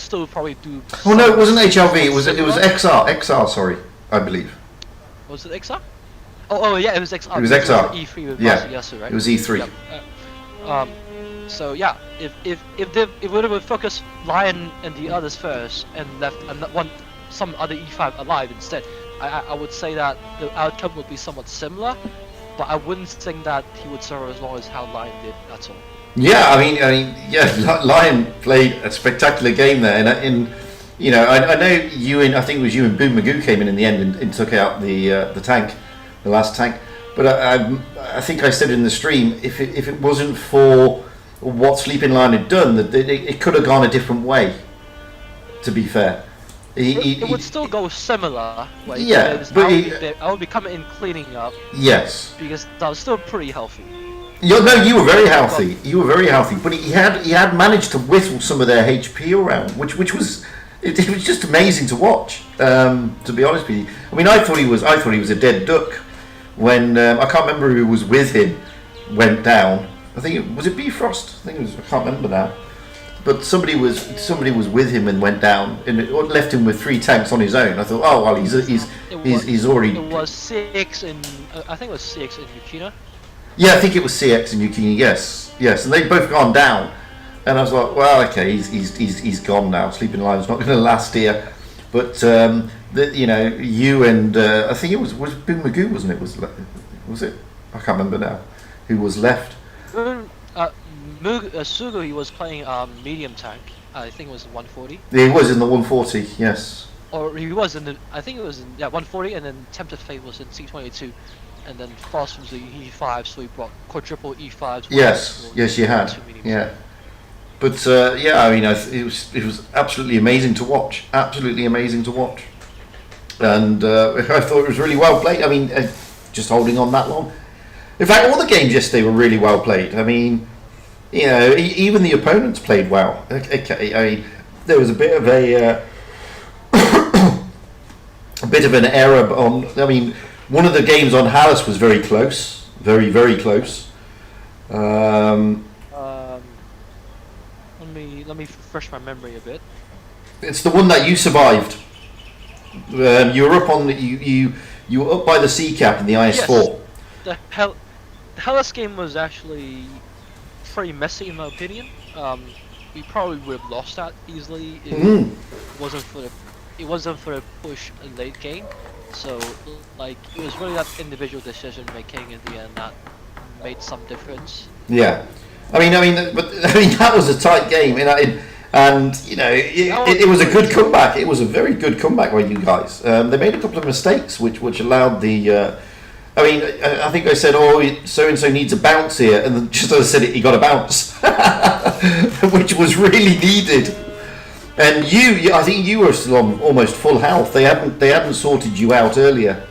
still probably do. Oh no, it wasn't HLV. It was XR. XR, sorry, I believe. Was it XR? Oh yeah, it was XR. It was XR. E3 with Yeah. Yasu, right? It was E3. Yep. So yeah, if they would have focused Lion and the others first and left some other E5 alive instead, I would say that the outcome would be somewhat similar, but I wouldn't think that he would serve as long as how Lion did. That's all. Yeah, I mean, yeah, Lion played a spectacular game there, and you know, I know I think it was you and Boom Magoo came in the end and took out the tank, the last tank. But I think I said in the stream, if it wasn't for what Sleeping Lion had done, that it could have gone a different way. To be fair, it would still go similar. Like, yeah, but I would be coming in cleaning up. Yes, because I was still pretty healthy. You were very healthy. You were very healthy, but he had managed to whittle some of their HP around, which was it was just amazing to watch. To be honest with you, I mean, I thought he was a dead duck when I can't remember who was with him went down. I think was it Bifrost. I can't remember now, but somebody was with him and went down and it left him with 3 tanks on his own. I thought, oh well, he's already. It was 6 in I think it was 6 in Yukina. Yeah, I think it was CX and Yukini. Yes, and they'd both gone down, and I was like, well, okay, he's gone now. Sleeping Lion's not going to last here, but you and I think it was Boom Magoo, wasn't it? Was it? I can't remember now. Who was left? Sugu, he was playing medium tank. I think it was 140. He was in the 140. Yes. Or he was in the. I think it was in 140, and then Tempted Fate was in C22. And then Frost was the E5, so he brought quadruple E5s. Yes, you had. Yeah, but I mean, it was absolutely amazing to watch. Absolutely amazing to watch, and I thought it was really well played. I mean, just holding on that long. In fact, all the games yesterday were really well played. I mean, you know, even the opponents played well. Okay, I mean, there was a bit of an error on. I mean. One of the games on Hallis was very close, very, very close. Let me refresh my memory a bit. It's the one that you survived. You were up on you were up by the sea cap in the IS4. Yes, the Hallis game was actually pretty messy in my opinion. We probably would have lost that easily if it wasn't for the push in late game. So, like, it was really that individual decision making in the end that made some difference. Yeah, I mean, that was a tight game, and you know, it was a good comeback. It was a very good comeback by you guys. They made a couple of mistakes, which allowed the. I mean, I think I said, "Oh, so and so needs a bounce here," and then just as I said it, he got a bounce, which was really needed. And I think you were still on almost full health. They hadn't sorted you out earlier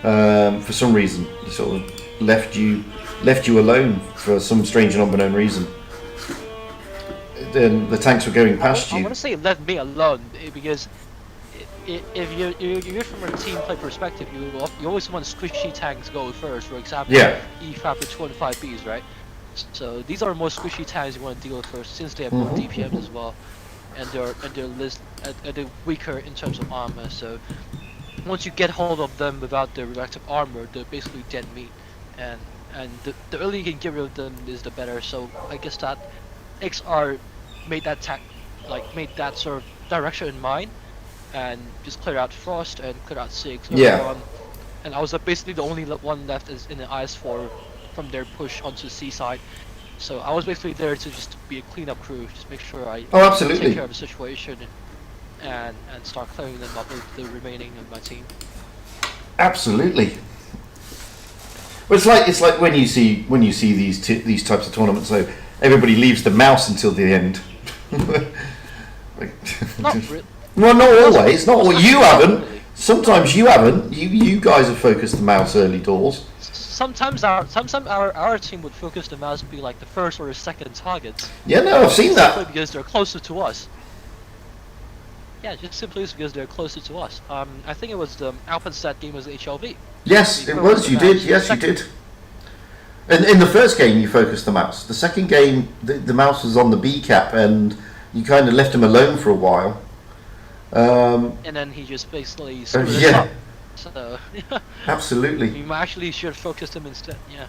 for some reason. They sort of left you alone for some strange and unknown reason. Then the tanks were going past you. I want to say it left me alone because if you're from a team play perspective, you always want squishy tanks go first. For example, E5 with 205 Bs, right? So these are more squishy tanks you want to deal with first, since they have more DPMs as well. And they're weaker in terms of armor. So once you get hold of them without their reactive armor, they're basically dead meat. And the earlier you can get rid of them is the better. So I guess that XR made that sort of direction in mind, and just cleared out Frost and cleared out Six. And I was basically the only one left in the IS4 from their push onto the seaside. So I was basically there to just be a cleanup crew, just make sure I take care of the situation and start clearing them up with the remaining of my team. Absolutely. Well, it's like when you see these types of tournaments though, everybody leaves the mouse until the end. Not really. Well, not always. Not what you haven't. Sometimes you haven't. You guys have focused the mouse early doors. Sometimes our team would focus the mouse be like the first or the second targets. Yeah, no, I've seen Simply that. because they're closer to us. Yeah, just simply because they're closer to us. I think it was the Alpenstat game was HLV. Yes, it was. You did. Yes, you did. And in the first game, you focused the mouse. The second game, the mouse was on the B cap, and you kind of left him alone for a while. And then he just basically screwed us yeah. up. So Absolutely. we actually should have focused him instead. Yeah.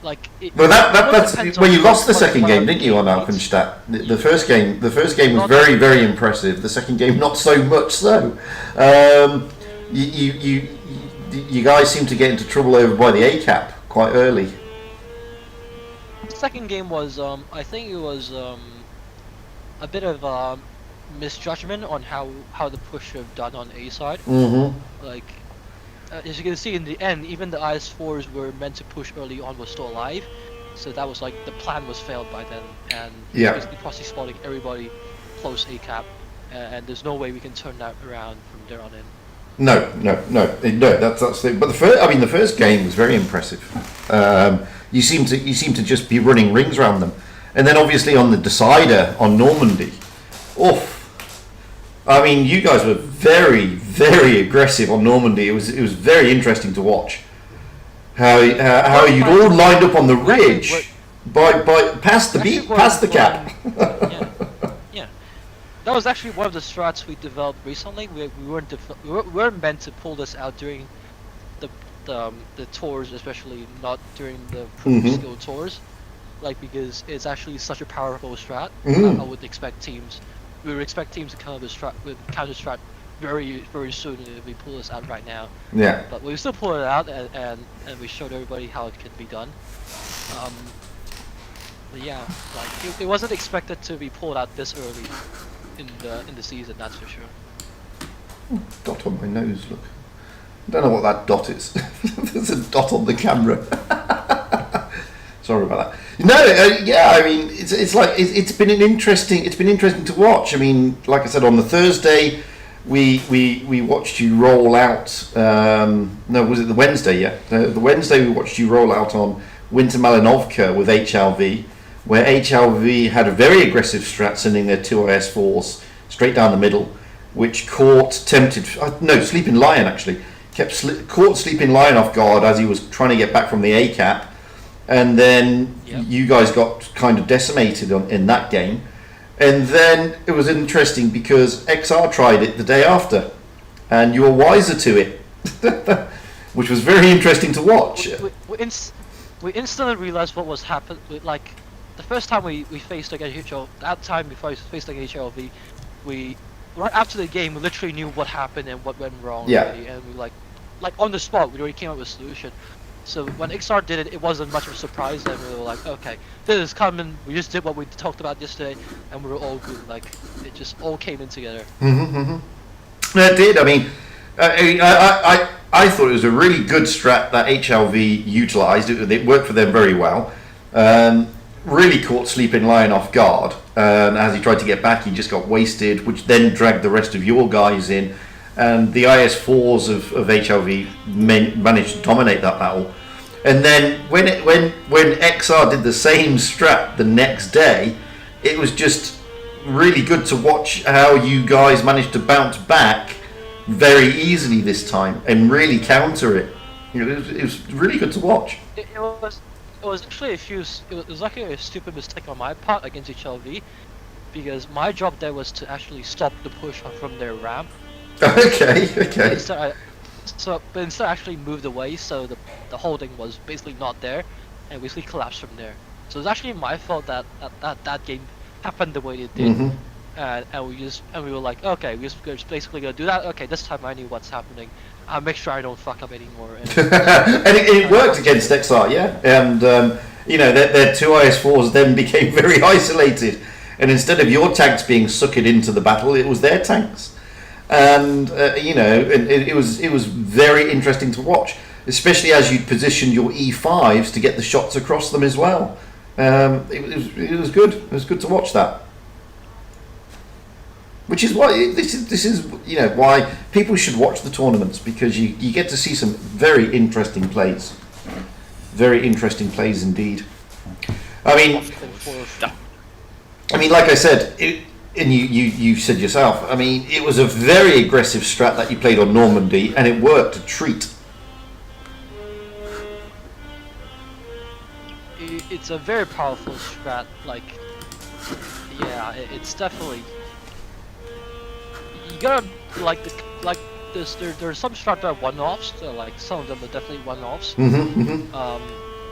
Like. Well, that's when you lost the second game, didn't you, on Alpenstadt? The first game was very, very impressive. The second game, not so much so. You guys seem to get into trouble over by the A cap quite early. The second game was, I think it was a bit of misjudgment on how the push should have done on A side. Mm-hmm. Like, as you can see in the end, even the IS4s were meant to push early on was still alive. So that was like, the plan was failed by then. And basically crossing spotting everybody close A cap. And there's no way we can turn that around from there on in. No. That's the. But the first game was very impressive. You seem to just be running rings around them, and then obviously on the decider on Normandy, I mean, you guys were very, very aggressive on Normandy. It was very interesting to watch how you'd all lined up on the ridge by past the cap. Yeah. That was actually one of the strats we developed recently. We weren't meant to pull this out during the tours, especially not during the pro skill tours, like, because it's actually such a powerful strat. I would expect teams. We would expect teams to come up with counter strat very, very soon if we pull this out right now. Yeah. But we still pulled it out, and we showed everybody how it can be done. But yeah, like it wasn't expected to be pulled out this early in the season, that's for sure. Dot on my nose, look. I don't know what that dot is. There's a dot on the camera. Sorry about that. No, I mean, it's been interesting to watch. I mean, like I said, on the Thursday, we watched you roll out. No, was it the Wednesday? Yeah, the Wednesday we watched you roll out on Winter Malinovka with HLV, where HLV had a very aggressive strat, sending their two IS4s straight down the middle, which caught Sleeping Lion actually caught Sleeping Lion off guard as he was trying to get back from the A cap. And then you guys got kind of decimated in that game. And then it was interesting because XR tried it the day after, and you were wiser to it, which was very interesting to watch. We instantly realized what was happening. Like, the first time we faced against HLV, that time before we faced against HLV, right after the game, we literally knew what happened and what went wrong. Yeah. Already, and we like on the spot, we already came up with a solution. So when XR did it, it wasn't much of a surprise, and we were like, okay, this is coming. We just did what we talked about yesterday, and we were all good. Like, it just all came in together. It did. I mean, I thought it was a really good strat that HLV utilised. It worked for them very well. Really caught Sleeping Lion off guard. As he tried to get back, he just got wasted, which then dragged the rest of your guys in. And the IS4s of HLV managed to dominate that battle. And then when XR did the same strat the next day, it was just really good to watch how you guys managed to bounce back very easily this time and really counter it. You know, it was really good to watch. It was actually it was like a stupid mistake on my part against HLV, because my job there was to actually stop the push from their ramp. Okay. But instead I actually moved away, so the holding was basically not there, and basically collapsed from there. So it's actually my fault that game happened the way it did. And we were like, okay, we're just basically gonna do that. Okay, this time I knew what's happening. I'll make sure I don't fuck up anymore. And it worked against XR, yeah. And their two IS4s then became very isolated, and instead of your tanks being suckered into the battle, it was their tanks. And it was very interesting to watch, especially as you positioned your E5s to get the shots across them as well. It was good. It was good to watch that. Which is why this is why people should watch the tournaments, because you get to see some very interesting plays. Very interesting plays indeed. I mean, like I said, and you said yourself, I mean, it was a very aggressive strat that you played on Normandy, and it worked a treat. It's a very powerful strat. Like, yeah, it's definitely. You gotta there's some strat that are one-offs. So like some of them are definitely one-offs.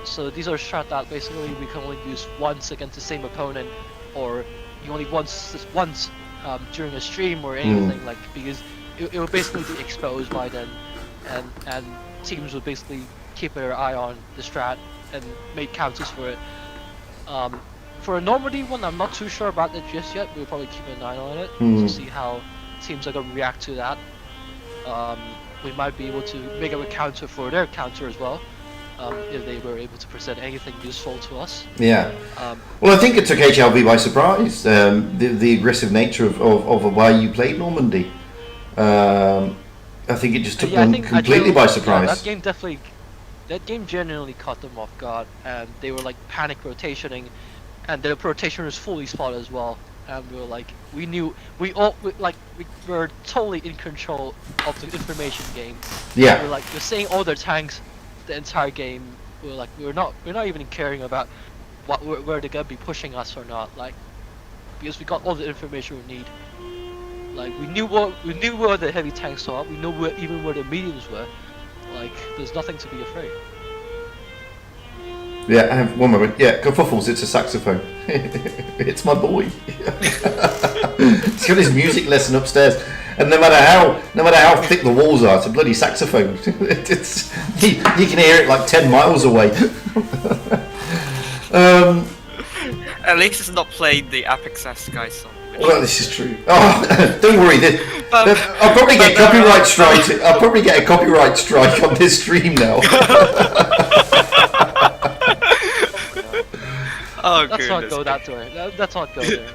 So these are strat that basically we can only use once against the same opponent, or you only once during a stream or anything, like, because it will basically be exposed by then, and teams will basically keep their eye on the strat and make counters for it. For a Normandy one, I'm not too sure about it just yet. We'll probably keep an eye on it to see how teams are gonna react to that. We might be able to make up a counter for their counter as well, if they were able to present anything useful to us. Yeah. Well, I think it took HLV by surprise, the aggressive nature of why you played Normandy. I think it just took them completely by surprise. Yeah, that game genuinely caught them off guard, and they were like panic rotationing, and the rotation was fully spotted as well. And we were like, we were totally in control of the information game. Yeah. We're seeing all their tanks the entire game. We're not even caring about where they're gonna be pushing us or not. Like, because we got all the information we need. Like, we knew where the heavy tanks are. We know even where the mediums were. Like, there's nothing to be afraid. Yeah, I have one moment. Yeah, Kerfuffles, it's a saxophone. It's my boy. He's got his music lesson upstairs, and no matter how thick the walls are, it's a bloody saxophone. You can hear it like 10 miles away. At least it's not playing the Apex Sky song. Well, this is true. Oh, don't worry. I'll probably get copyright strike. I'll probably get a copyright strike on this stream now. Oh, let's not go that way. Let's not go there.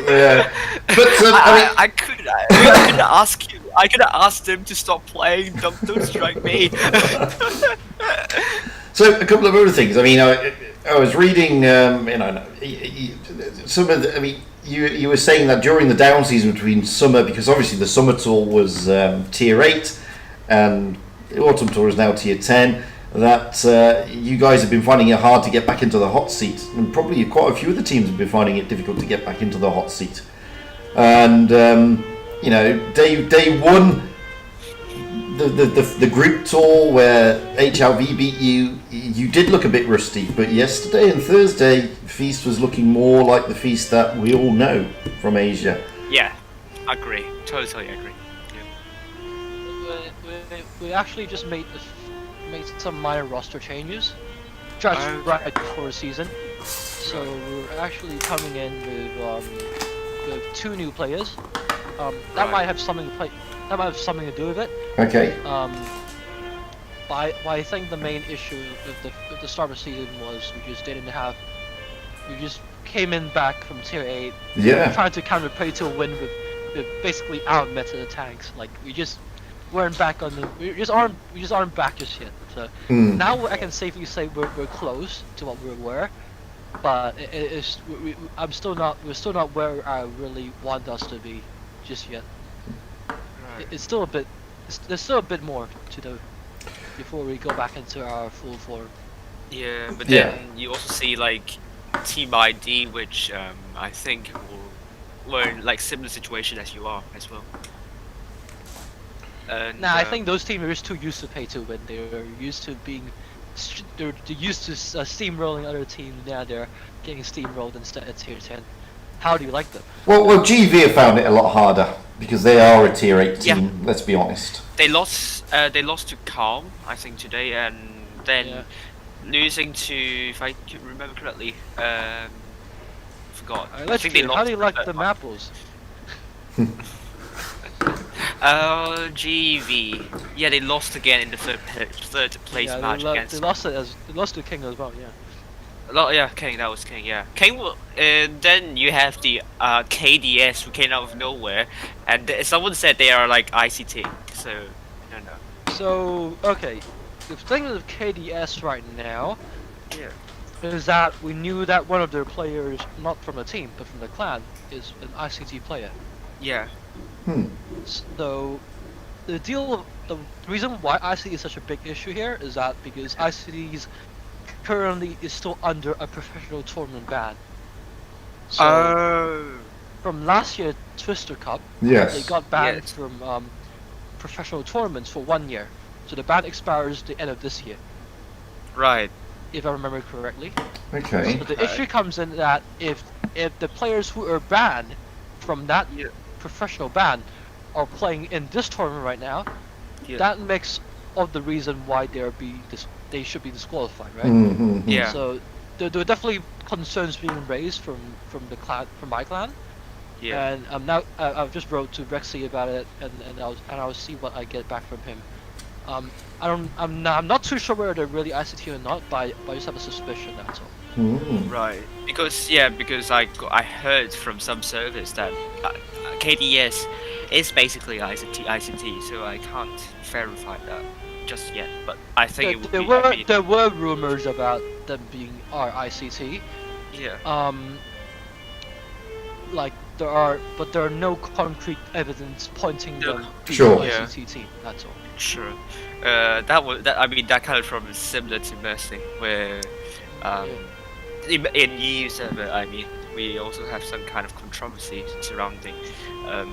Yeah, but I could have asked him to stop playing. Don't strike me. So a couple of other things. I mean, I was reading. Some of the, I mean, you were saying that during the down season between summer, because obviously the summer tour was tier 8, and the autumn tour is now tier 10. That you guys have been finding it hard to get back into the hot seat, and probably quite a few of the teams have been finding it difficult to get back into the hot seat. And day one, the group tour where HLV beat you, you did look a bit rusty. But yesterday and Thursday, Feast was looking more like the Feast that we all know from Asia. Yeah, agree. Totally agree. Yeah. We actually just made some minor roster changes, just right before the season. So we're actually coming in with 2 new players. That might have something to do with it. Okay. But I think the main issue with the start of the season was we just came in back from tier 8. Yeah. Trying to counter play to a win with basically out meta tanks. Like, we just weren't back on the. We just aren't back just yet. So now I can safely say we're close to what we were, but we're still not where I really want us to be just yet. Right. It's still a bit. There's still a bit more to do before we go back into our full form. Yeah, but then you also see like Team ID, which I think were in like similar situation as you are as well. I think those teams are just too used to pay to win. They're used to they're used to steamrolling other teams. Now they're getting steamrolled instead of tier 10. How do you like them? Well, GV have found it a lot harder because they are a tier 8 team. Yeah. Let's be honest. They lost to Calm, I think, today, and then losing to, if I can remember correctly, forgot. I think they lost. How do you like the Mapples? GV. Yeah, they lost again in the third place match against. They lost to King as well. Yeah. Yeah, King. That was King. Yeah, King. And then you have the KDS who came out of nowhere, and someone said they are like ICT. So I don't know. So okay, the thing with KDS right now Yeah. is that we knew that one of their players, not from the team but from the clan, is an ICT player. Yeah. So the reason why ICT is such a big issue here is that because ICT currently is still under a professional tournament ban. So Oh. from last year Twister Cup, Yes. they got banned Yes. from professional tournaments for 1 year. So the ban expires the end of this year, Right. if I remember correctly. Okay. So the issue comes in that if the players who are banned from that Yeah. professional ban are playing in this tournament right now, Yeah. that makes all the reason why they should be disqualified, right? Mm-hmm. Yeah. So there were definitely concerns being raised from my clan, Yeah. and now I've just wrote to Rexy about it, and I'll see what I get back from him. I'm not too sure whether they're really ICT or not, but I just have a suspicion, that's all. Right. Because I heard from some servers that KDS is basically ICT, so I can't verify that just yet. But I think it would There be. were I mean, there were rumors about them being ICT. yeah. Like there are no concrete evidence pointing No. them to Sure. the Yeah. ICT team. That's all. Sure. I mean that kind of problem is similar to Mercy, where in EU server, I mean, we also have some kind of controversy surrounding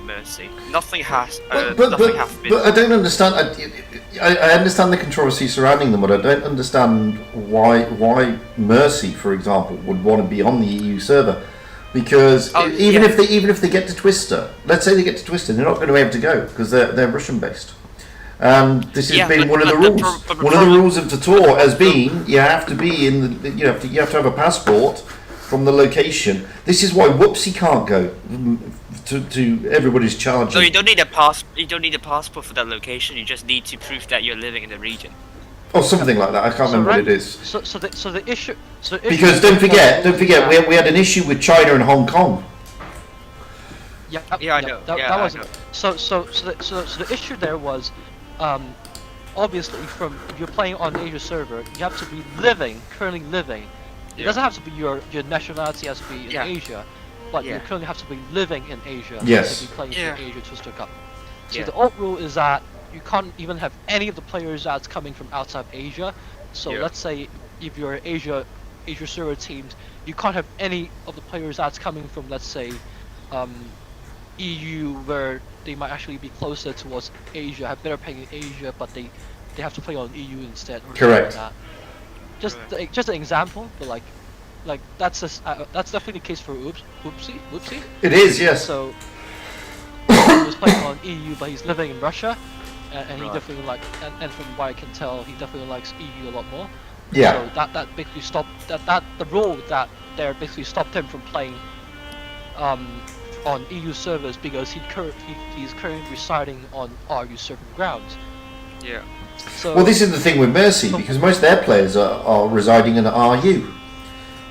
Mercy. Nothing has nothing has been. But I don't understand. I understand the controversy surrounding them, but I don't understand why Mercy, for example, would want to be on the EU server. Because even if they get to Twister, let's say they get to Twister, they're not going to be able to go because they're Russian based. This has been one of the rules. One of the rules of the tour has been you have to be in the you have to have a passport from the location. This is why Whoopsie can't go to everybody's charging. So you don't need a You don't need a passport for that location. You just need to prove that you're living in the region. Or something like that. I can't remember what it is. So the issue. Because don't forget, we had an issue with China and Hong Kong. Yeah, Yeah, I know. That Yeah, I was know. so the issue there was, obviously if you're playing on Asia server, you have to be currently living. It Yeah. doesn't have to be your nationality has to be in Yeah. Asia, but you Yeah. currently have to be living in Asia Yes. to be playing Yeah. the Asia Twister Cup. So Yeah. the old rule is that you can't even have any of the players that's coming from outside Asia. So Yeah. let's say if you're Asia server teams, you can't have any of the players that's coming from, let's say, EU, where they might actually be closer towards Asia, have better paying in Asia, but they have to play on EU instead. Or Correct. something like that. Just an example, but like that's definitely the case for Whoopsie. It is, yes. So he was playing on EU, but he's living in Russia, and he Right. definitely and from what I can tell, he definitely likes EU a lot more. Yeah. So that basically stopped the rule that there basically stopped him from playing on EU servers because he's currently residing on RU server grounds. Yeah. So Well, this is the thing with Mercy because most of their players are residing in RU.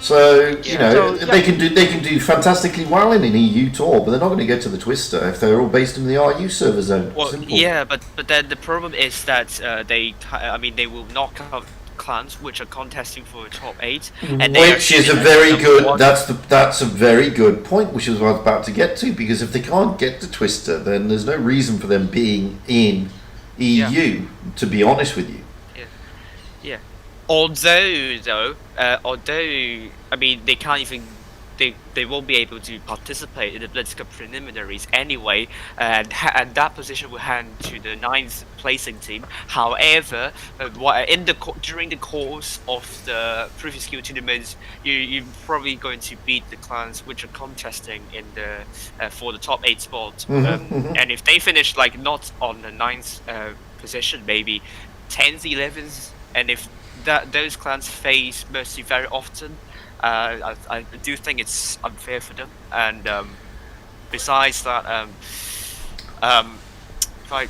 So you know So, yeah. they can do fantastically well in an EU tour, but they're not going to go to the Twister if they're all based in the RU server zone. Well, Simple. yeah, but then the problem is that they will knock out clans which are contesting for top 8, and they Which is a are very number good. one. That's a very good point, which is what I was about to get to. Because if they can't get to Twister, then there's no reason for them being in EU. To be honest with you. Yeah. Although I mean they can't even they won't be able to participate in the Blitzcup preliminaries anyway, and that position will hand to the 9th placing team. However, during the course of the previous skill tournaments, you're probably going to beat the clans which are contesting in the for the top 8 spot. And if they finish like not on the 9th position, maybe 10th, 11th, and if those clans face Mercy very often, I do think it's unfair for them. And besides that, if I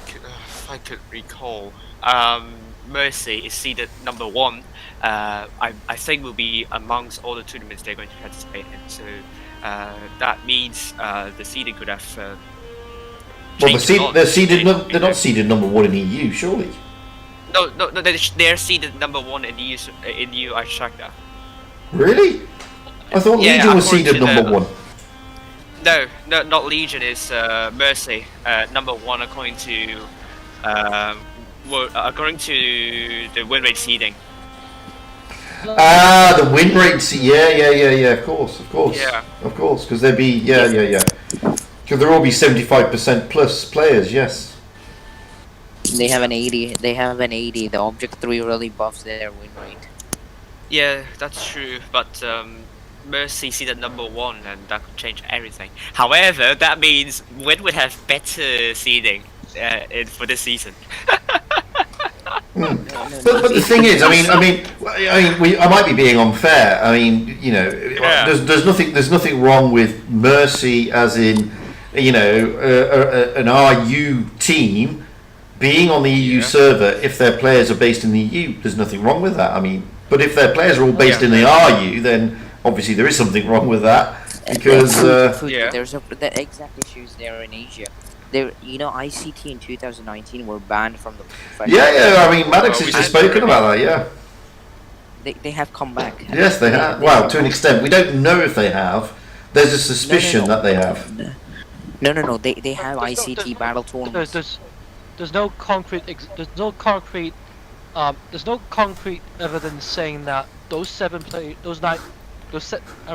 could recall, Mercy is seeded number 1, I think will be amongst all the tournaments they're going to participate in. So that means the seeding could have Well, changed a lot. they're not seeded number 1 in EU, surely. No, they're seeded number 1 in EU. I checked that. Really? I thought Legion was seeded number 1. No, not Legion. Is Mercy number 1 according to the win rate seeding. Ah, the win rate. Yeah. Of course. Yeah. Of course, because there'd be yeah. Because there'll all be 75% plus players. Yes. They have an 80. They have an 80. The Object 3 really buffs their win rate. Yeah, that's true. But Mercy seeded number 1, and that could change everything. However, that means Win would have better seeding for this season. But the thing is, I might be being unfair. I mean, you know, there's nothing wrong with Mercy, as in, you know, an RU team being on the EU server if their players are based in the EU. There's nothing wrong with that. I mean, but if their players are all based in the RU, then obviously there is something wrong with that, because there's the exact issues there in Asia. There, you know, ICT in 2019 were banned from the professional. Yeah. I mean, Maddox has just spoken about that. Yeah. They have come back. Yes, they have. Well, to an extent, we don't know if they have. There's a suspicion that they have. No. They have ICT battle tournaments. There's no concrete evidence saying that those 7 players, I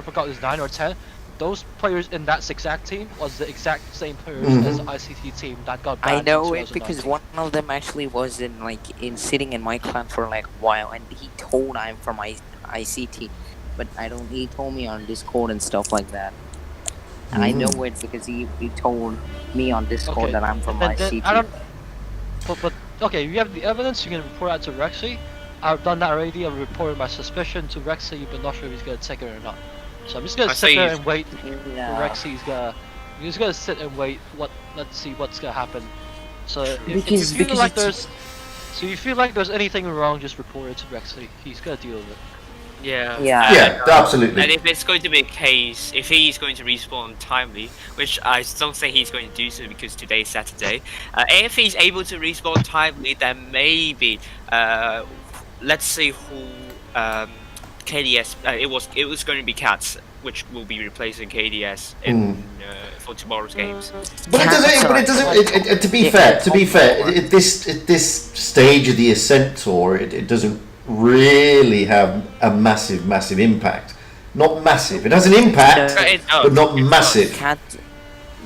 forgot, it was 9 or 10. Those players in that exact team was the exact same players as the ICT team that got banned. I know it because one of them actually was in sitting in my clan for like a while, and he told I'm from ICT, but he told me on Discord and stuff like that. And I know it because he told me on Discord that I'm from ICT. But okay, you have the evidence, you can report that to Rexy. I've done that already. I've reported my suspicion to Rexy, but not sure if he's gonna take it or not. So I'm just gonna sit there and wait for Rexy's gonna. I'm just gonna sit and wait. Let's see what's gonna happen. So if you feel like there's anything wrong, just report it to Rexy. He's gonna deal with it. Yeah, absolutely. And if it's going to be a case, if he's going to respawn timely, which I don't think he's going to do so because today is Saturday, if he's able to respawn timely, then maybe, let's see who, KDS, it was going to be CHATS, which will be replacing KDS for tomorrow's games. But it doesn't. To be fair, at this stage of the Ascent Tour, it doesn't really have a massive impact. Not massive. It has an impact, but not massive.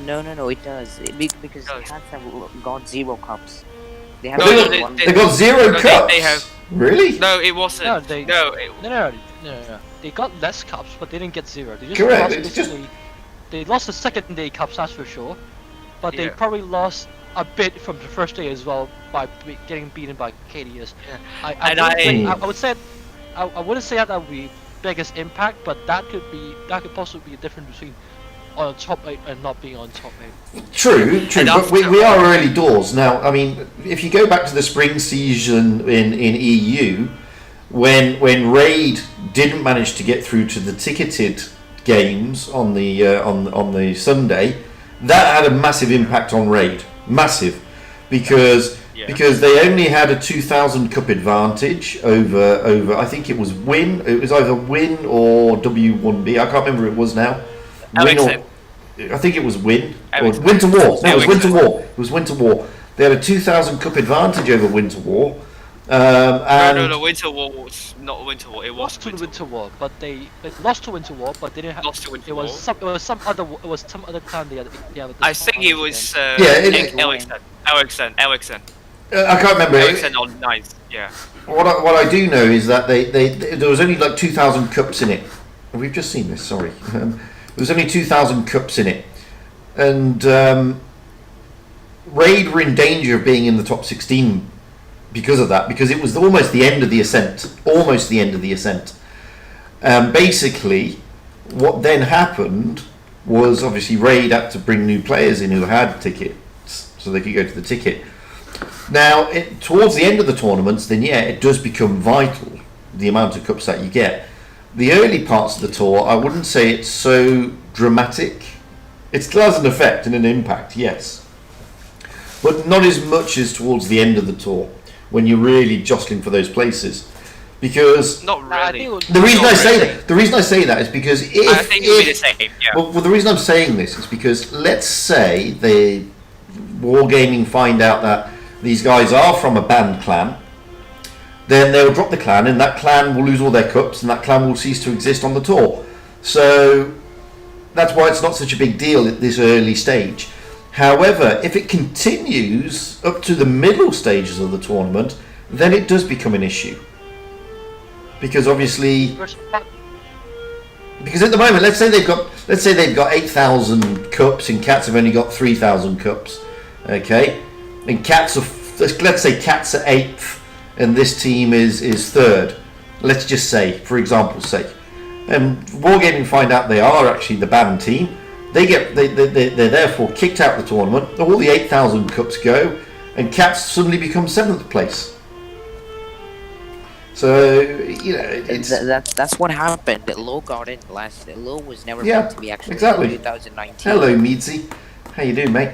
No, it does. Because CHATS have got 0 cups. They have they got 0 cups. They have. Really? No, it wasn't. No. They got less cups, but they didn't get 0. They just Correct. They lost the second day cups, that's for sure. But they probably lost a bit from the first day as well by getting beaten by KDS. I would say I wouldn't say that would be biggest impact, but that could possibly be a difference between on top 8 and not being on top 8. True. But we are early doors now. I mean, if you go back to the spring season in EU, when Raid didn't manage to get through to the ticketed games on the Sunday, that had a massive impact on Raid. Massive, because they only had a 2,000 cup advantage over I think it was Win. It was either Win or W1B. I can't remember who it was now. Win or, I think it was Win or Winter War. No, it was Winter War. It was Winter War. They had a 2,000 cup advantage over Winter War. No, Winter War was not Winter War. It was lost to Winter War, but they lost to Winter War, but they didn't have. Lost to Winter It was some other clan they had. I think it was Ericsson. I can't remember. Ericsson on 9th. Yeah. What I do know is that they there was only like 2,000 cups in it. We've just seen this. Sorry, there was only 2,000 cups in it, and Raid were in danger of being in the top 16 because of that. Because it was almost the end of the Ascent. Basically, what then happened was obviously Raid had to bring new players in who had tickets, so they could go to the ticket. Now, towards the end of the tournaments, then yeah, it does become vital, the amount of cups that you get. The early parts of the tour, I wouldn't say it's so dramatic. It still has an effect and an impact, yes. But not as much as towards the end of the tour, when you're really jostling for those places. Because Not really. the reason I say that is because if I think it would be the same. Yeah. well, the reason I'm saying this is because let's say the Wargaming find out that these guys are from a banned clan, then they'll drop the clan, and that clan will lose all their cups, and that clan will cease to exist on the tour. So that's why it's not such a big deal at this early stage. However, if it continues up to the middle stages of the tournament, then it does become an issue. Because obviously, because at the moment, let's say they've got 8,000 cups, and Cats have only got 3,000 cups. Okay, and Cats are, let's say Cats are 8th, and this team is 3rd. Let's just say, for example's sake, and Wargaming find out they are actually the banned team. They're therefore kicked out of the tournament. All the 8,000 cups go, and Cats suddenly become 7th place. So it's that's what happened. Low got in last. Low was never Yeah, meant to be actually exactly. 2019. Hello, Meadsy. How you doing, mate?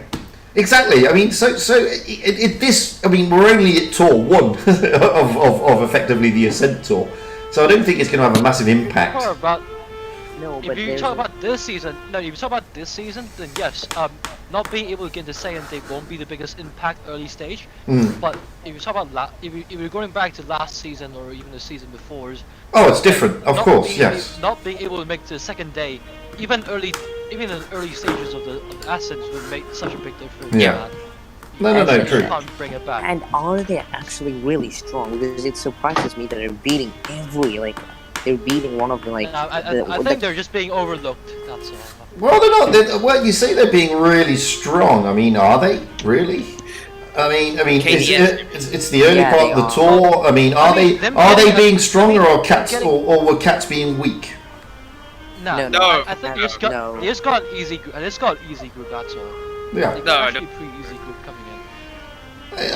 Exactly. I mean, this. I mean, we're only at tour 1 of effectively the Ascent tour, so I don't think it's going to have a massive impact. If you talk about this season, then yes, not being able to get into second day won't be the biggest impact early stage. But if you talk about if you're going back to last season or even the season before, It's different, of course, yes. Not being able to make the second day, even in early stages of the Ascent would make such a big difference. Yeah. No, true. Can't bring it back. And are they actually really strong? Because it surprises me that they're beating they're beating one of the I think they're just being overlooked. That's all. Well, they're not. Well, you say they're being really strong. I mean, are they really? I mean, it's the early part of the tour. I mean, are they being stronger, or were Cats being weak? No. I think they just got an easy group. That's all. Yeah. Actually pretty easy group coming in.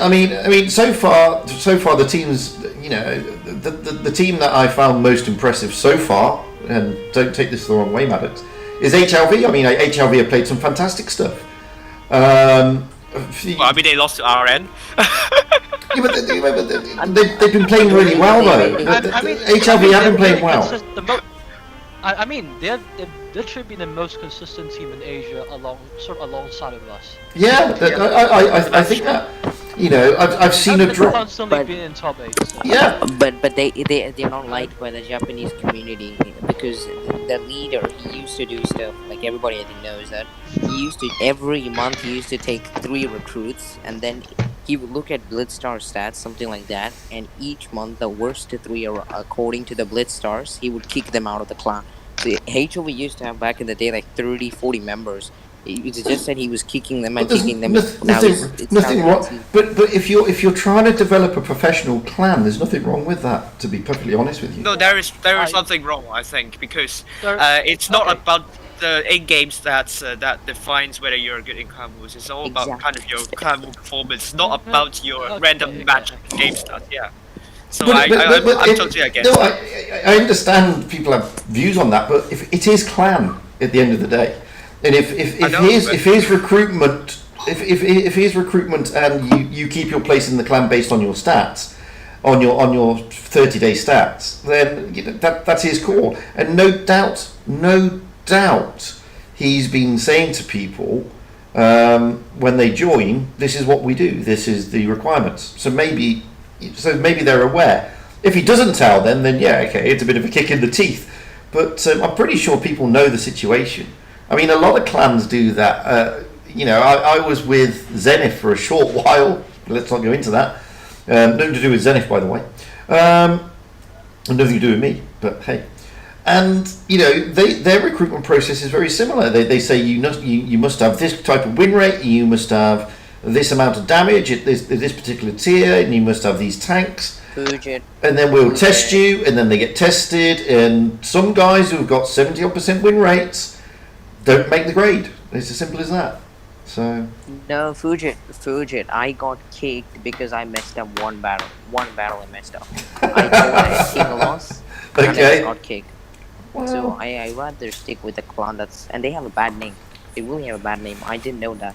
I mean, so far the teams, the team that I found most impressive so far, and don't take this the wrong way, Maddox, is HLV. I mean, HLV have played some fantastic stuff. They lost to RN. Yeah, but they've been playing really well though. HLV have been playing well. I mean, they've literally been the most consistent team in Asia, alongside of us. Yeah, I think that. I've seen a drop. Constantly been in top 8. So. Yeah, but they're not liked by the Japanese community because the leader, he used to do stuff like everybody I think knows that he used to every month he used to take 3 recruits, and then he would look at Blitzstar stats, something like that, and each month the worst 3 are according to the Blitzstars, he would kick them out of the clan. So HOV used to have back in the day like 30-40 members. It's just that he was kicking them and kicking them. Nothing wrong. But if you're trying to develop a professional clan, there's nothing wrong with that. To be perfectly honest with you. No, there is something wrong, I think, because it's not about the in games that defines whether you're good in clan moves. It's all about kind of your clan move performance, not about your random match game stats. Yeah. So I'm totally against. No, I understand people have views on that, but if it is clan at the end of the day. And if his recruitment and you keep your place in the clan based on your stats, on your 30-day stats, then that's his call. And no doubt, he's been saying to people when they join, this is what we do, this is the requirements. So maybe they're aware. If he doesn't tell them, then yeah, okay, it's a bit of a kick in the teeth. But I'm pretty sure people know the situation. I mean, a lot of clans do that. I was with Zenith for a short while. Let's not go into that. Nothing to do with Zenith, by the way. And nothing to do with me, but hey. And, their recruitment process is very similar. They say you must have this type of win rate, you must have this amount of damage at this particular tier, and you must have these tanks. Fugit. And then we'll test you, and then they get tested, and some guys who've got 70% win rates don't make the grade. It's as simple as that. So No, Fugit, I got kicked because I messed up one battle. One battle I messed up. I thought I had taken a loss, and I just okay, got kicked. So well, I rather stick with the clan that's, and they have a bad name. They really have a bad name. I didn't know that.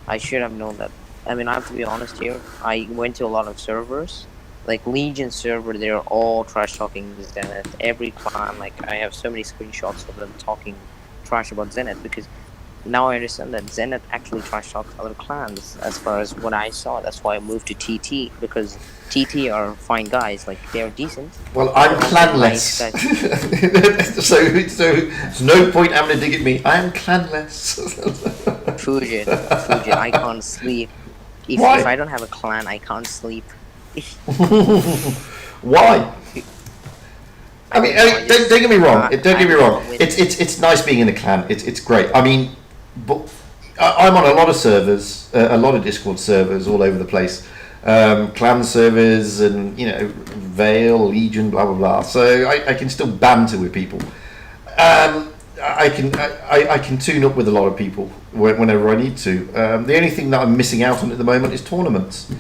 I should have known that. I mean, I have to be honest here. I went to a lot of servers, like Legion server. They're all trash talking Zenith. Every clan, like I have so many screenshots of them talking trash about Zenith because now I understand that Zenith actually trash talks other clans. As far as what I saw, that's why I moved to TT because TT are fine guys. Like they're decent. well, I'm They're also clanless. nice guys. so there's no point having to dig at me. I am clanless. Fugit, I can't sleep. If Why? I don't have a clan, I can't sleep. Why? I mean, don't get me wrong. Don't get me wrong. It's nice being in a clan. It's great. I mean, but I'm on a lot of servers, a lot of Discord servers all over the place, clan servers, and Vale, Legion, blah blah blah. So I can still banter with people. I can tune up with a lot of people whenever I need to. The only thing that I'm missing out on at the moment is tournaments.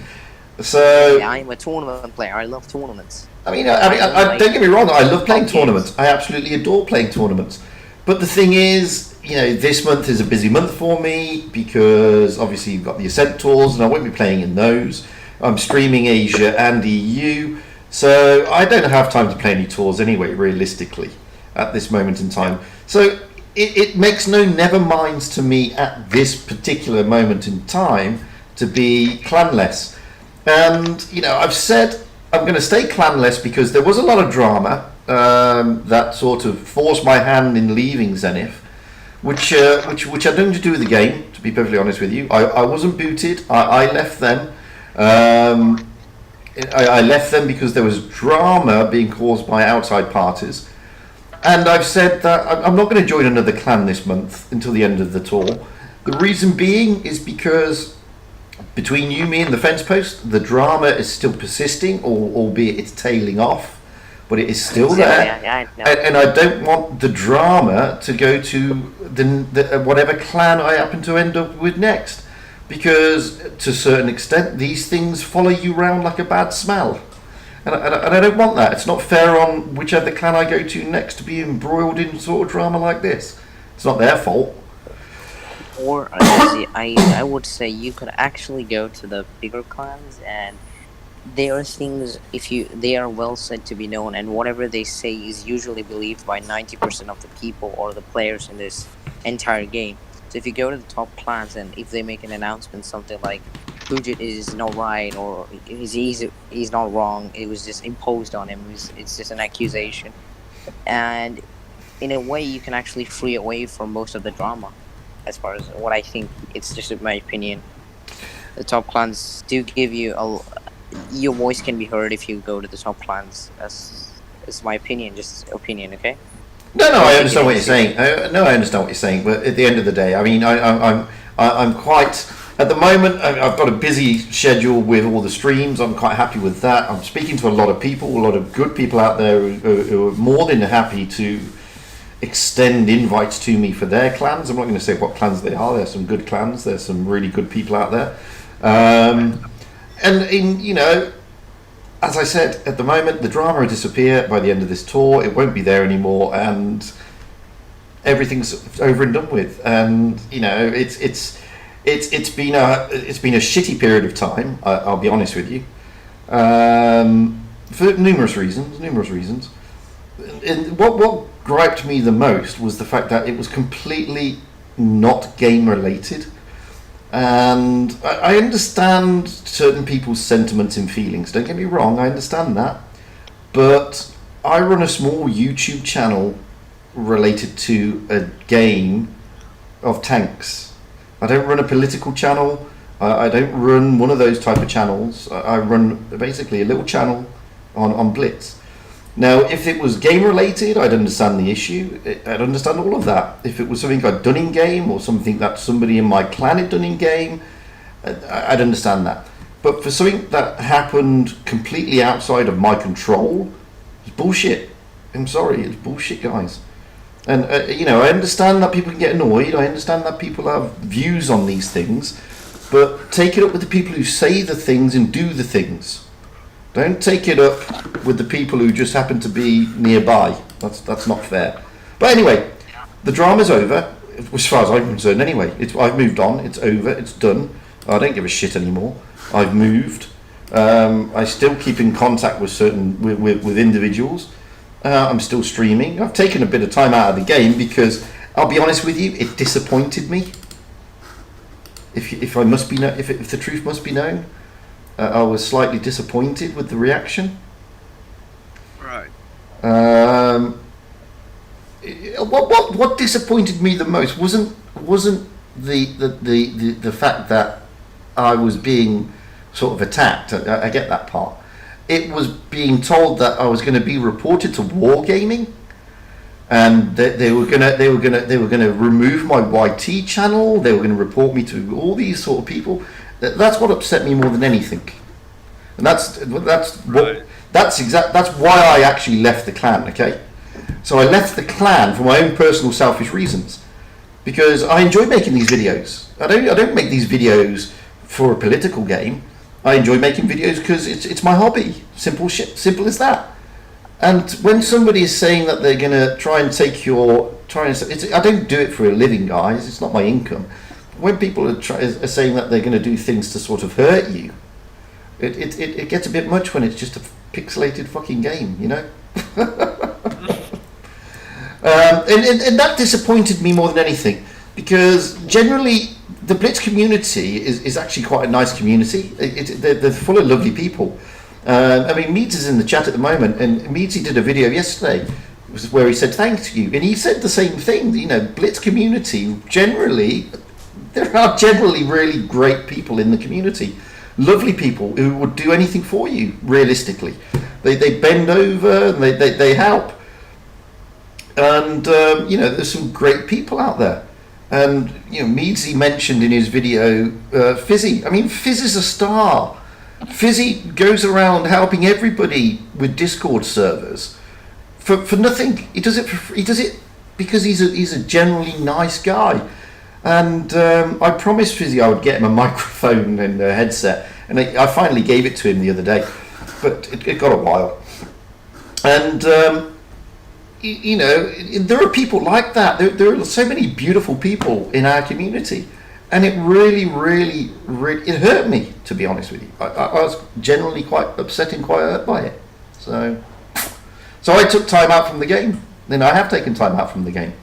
So Yeah, I'm a tournament player. I love tournaments. I mean, don't get me wrong. I love playing tournaments. I absolutely adore playing tournaments. But the thing is, this month is a busy month for me because obviously you've got the Ascent tours, and I won't be playing in those. I'm streaming Asia and EU, so I don't have time to play any tours anyway, realistically, at this moment in time. So it makes no never minds to me at this particular moment in time to be clanless. And I've said I'm going to stay clanless because there was a lot of drama that sort of forced my hand in leaving Zenith, which had nothing to do with the game. To be perfectly honest with you, I wasn't booted. I left them. I left them because there was drama being caused by outside parties, and I've said that I'm not going to join another clan this month until the end of the tour. The reason being is because between you, me, and the fence post, the drama is still persisting, albeit it's tailing off, but it is still there. Yeah, I know. And I don't want the drama to go to the whatever clan I happen to end up with next, because to a certain extent, these things follow you around like a bad smell. And I don't want that. It's not fair on whichever clan I go to next to be embroiled in sort of drama like this. It's not their fault. Or I would say you could actually go to the bigger clans, and there are things they are well said to be known, and whatever they say is usually believed by 90% of the people or the players in this entire game. So if you go to the top clans and if they make an announcement, something like Fugit is not right or he's not wrong, it was just imposed on him. It's just an accusation, and in a way you can actually free away from most of the drama. As far as what I think, it's just my opinion. The top clans do give you your voice can be heard if you go to the top clans. That's my opinion, just opinion, okay? No, I understand what you're saying. I understand what you're saying. But at the end of the day, I mean, I'm quite at the moment. I've got a busy schedule with all the streams. I'm quite happy with that. I'm speaking to a lot of people, a lot of good people out there who are more than happy to extend invites to me for their clans. I'm not going to say what clans they are. There's some good clans. There's some really good people out there. And as I said, at the moment, the drama will disappear by the end of this tour. It won't be there anymore, and everything's over and done with. And it's been a shitty period of time. I'll be honest with you, for numerous reasons. And what griped me the most was the fact that it was completely not game related. And I understand certain people's sentiments and feelings, don't get me wrong, I understand that, but I run a small YouTube channel related to a game of tanks. I don't run a political channel, I don't run one of those type of channels. I run basically a little channel on Blitz. Now, if it was game related, I'd understand the issue. I'd understand all of that. If it was something I'd done in game or something that somebody in my clan had done in game, I'd understand that. But for something that happened completely outside of my control, it's bullshit. I'm sorry, it's bullshit, guys. And I understand that people can get annoyed. I understand that people have views on these things, but take it up with the people who say the things and do the things. Don't take it up with the people who just happen to be nearby. That's not fair. But anyway, the drama's over, as far as I'm concerned. Anyway, I've moved on. It's over. It's done. I don't give a shit anymore. I've moved. I still keep in contact with with individuals. I'm still streaming. I've taken a bit of time out of the game because I'll be honest with you, it disappointed me. If the truth must be known, I was slightly disappointed with the reaction. Right. What disappointed me the most wasn't the fact that I was being sort of attacked. I get that part. It was being told that I was going to be reported to wargaming, and they were gonna remove my YT channel. They were going to report me to all these sort of people. That's what upset me more than anything, and that's why I actually left the clan. Okay, so I left the clan for my own personal selfish reasons, because I enjoy making these videos. I don't make these videos for a political game. I enjoy making videos because it's my hobby. Simple as that. And when somebody is saying that they're going to try and take I don't do it for a living, guys. It's not my income. When people are saying that they're going to do things to sort of hurt you, it gets a bit much when it's just a pixelated fucking game, you know? And that disappointed me more than anything, because generally the Blitz community is actually quite a nice community. They're full of lovely people. I mean, Meads is in the chat at the moment, and Meadsy did a video yesterday where he said thank you, and he said the same thing. You know, Blitz community there are generally really great people in the community, lovely people who would do anything for you. Realistically, they bend over and they help, and there's some great people out there. And Meadsy mentioned in his video Fizzy. I mean, Fizz is a star. Fizzy goes around helping everybody with Discord servers for nothing. He does it because he's a generally nice guy. And I promised Fizzy I would get him a microphone and a headset, and I finally gave it to him the other day, but it got a while. And there are people like that. There are so many beautiful people in our community, and it really it hurt me, to be honest with you. I was generally quite upset and quite hurt by it. So I took time out from the game. Then I have taken time out from the game,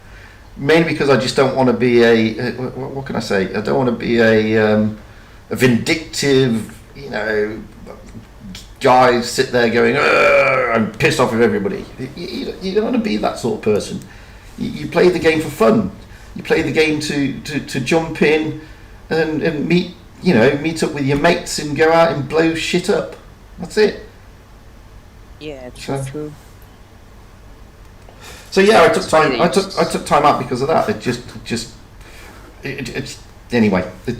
mainly because I just don't want to be what can I say? I don't want to be a vindictive, guys sit there going, I'm pissed off with everybody. You don't want to be that sort of person. You play the game for fun. You play the game to jump in and meet up with your mates and go out and blow shit up. That's it. Yeah, true. So yeah, I took time out because of that. Anyway, it's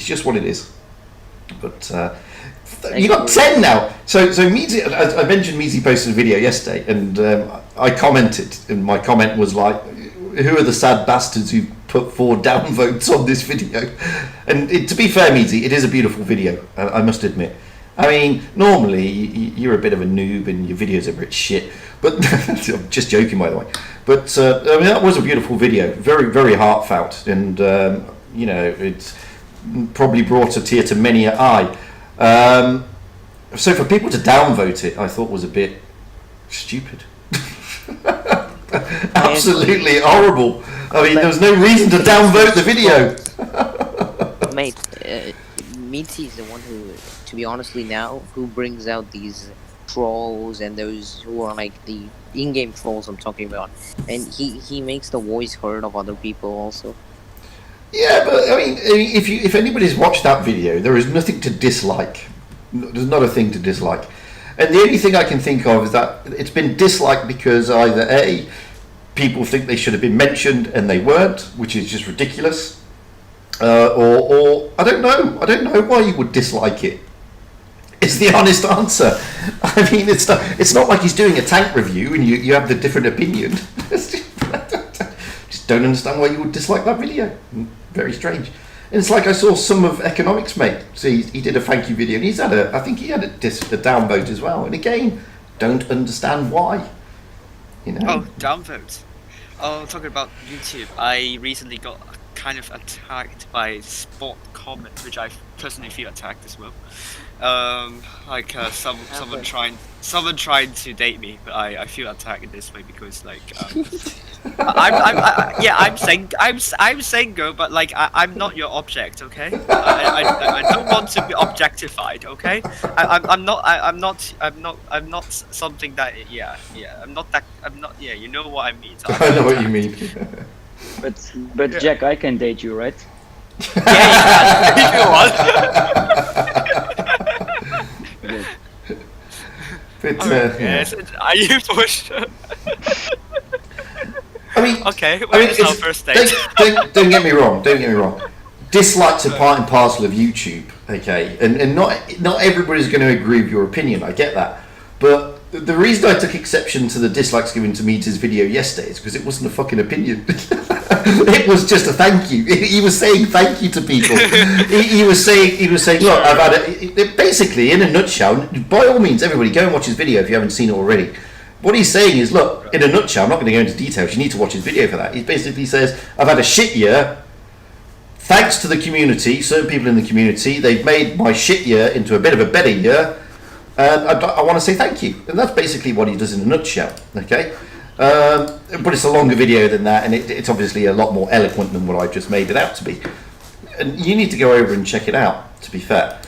just what it is. But you got 10 now. So Meadsy, I mentioned Meadsy posted a video yesterday, and I commented, and my comment was like, who are the sad bastards who put 4 downvotes on this video? And to be fair, Meadsy, it is a beautiful video, I must admit. I mean, normally you're a bit of a noob and your videos are a bit shit, but I'm just joking, by the way. But I mean, that was a beautiful video, very, very heartfelt, and it's probably brought a tear to many an eye. So for people to downvote it, I thought was a bit stupid. Absolutely horrible. I mean, there was no reason to downvote the video. Mate, Meadsy is the one who, to be honestly now, who brings out these trolls and those who are like the in-game trolls I'm talking about, and he makes the voice heard of other people also. Yeah, but I mean, if anybody's watched that video, there is nothing to dislike. There's not a thing to dislike, and the only thing I can think of is that it's been disliked because either A, people think they should have been mentioned and they weren't, which is just ridiculous, or I don't know why you would dislike it. It's the honest answer. I mean, it's not like he's doing a tank review and you have the different opinion. just don't understand why you would dislike that video. Very strange. And it's like I saw some of Economics Mate. So he did a thank you video, and I think he had a downvote as well. And again, don't understand why. You know. Oh, downvote. Oh, talking about YouTube, I recently got kind of attacked by sport comment, which I personally feel attacked as well. Someone trying to date me, but I feel attacked in this way because I'm single, but like I'm not your object, okay? I don't want to be objectified, okay? I'm not something that you know what I mean. So I know what you mean. But Jack, I can date you, right? Yeah, if you want. But, yes, are you for sure? I mean, okay, where's our first date? Don't get me wrong. Don't get me wrong. Dislikes are part and parcel of YouTube, okay, and not everybody's going to agree with your opinion. I get that, but the reason I took exception to the dislikes given to Meter's video yesterday is because it wasn't a fucking opinion. It was just a thank you. He was saying thank you to people. He was saying, look, I've had it. Basically, in a nutshell, by all means, everybody go and watch his video if you haven't seen it already. What he's saying is, look, in a nutshell, I'm not going to go into details. You need to watch his video for that. He basically says, I've had a shit year. Thanks to the community, certain people in the community, they've made my shit year into a bit of a better year. And I want to say thank you. And that's basically what he does in a nutshell. Okay. But it's a longer video than that, and it's obviously a lot more eloquent than what I've just made it out to be. And you need to go over and check it out, to be fair.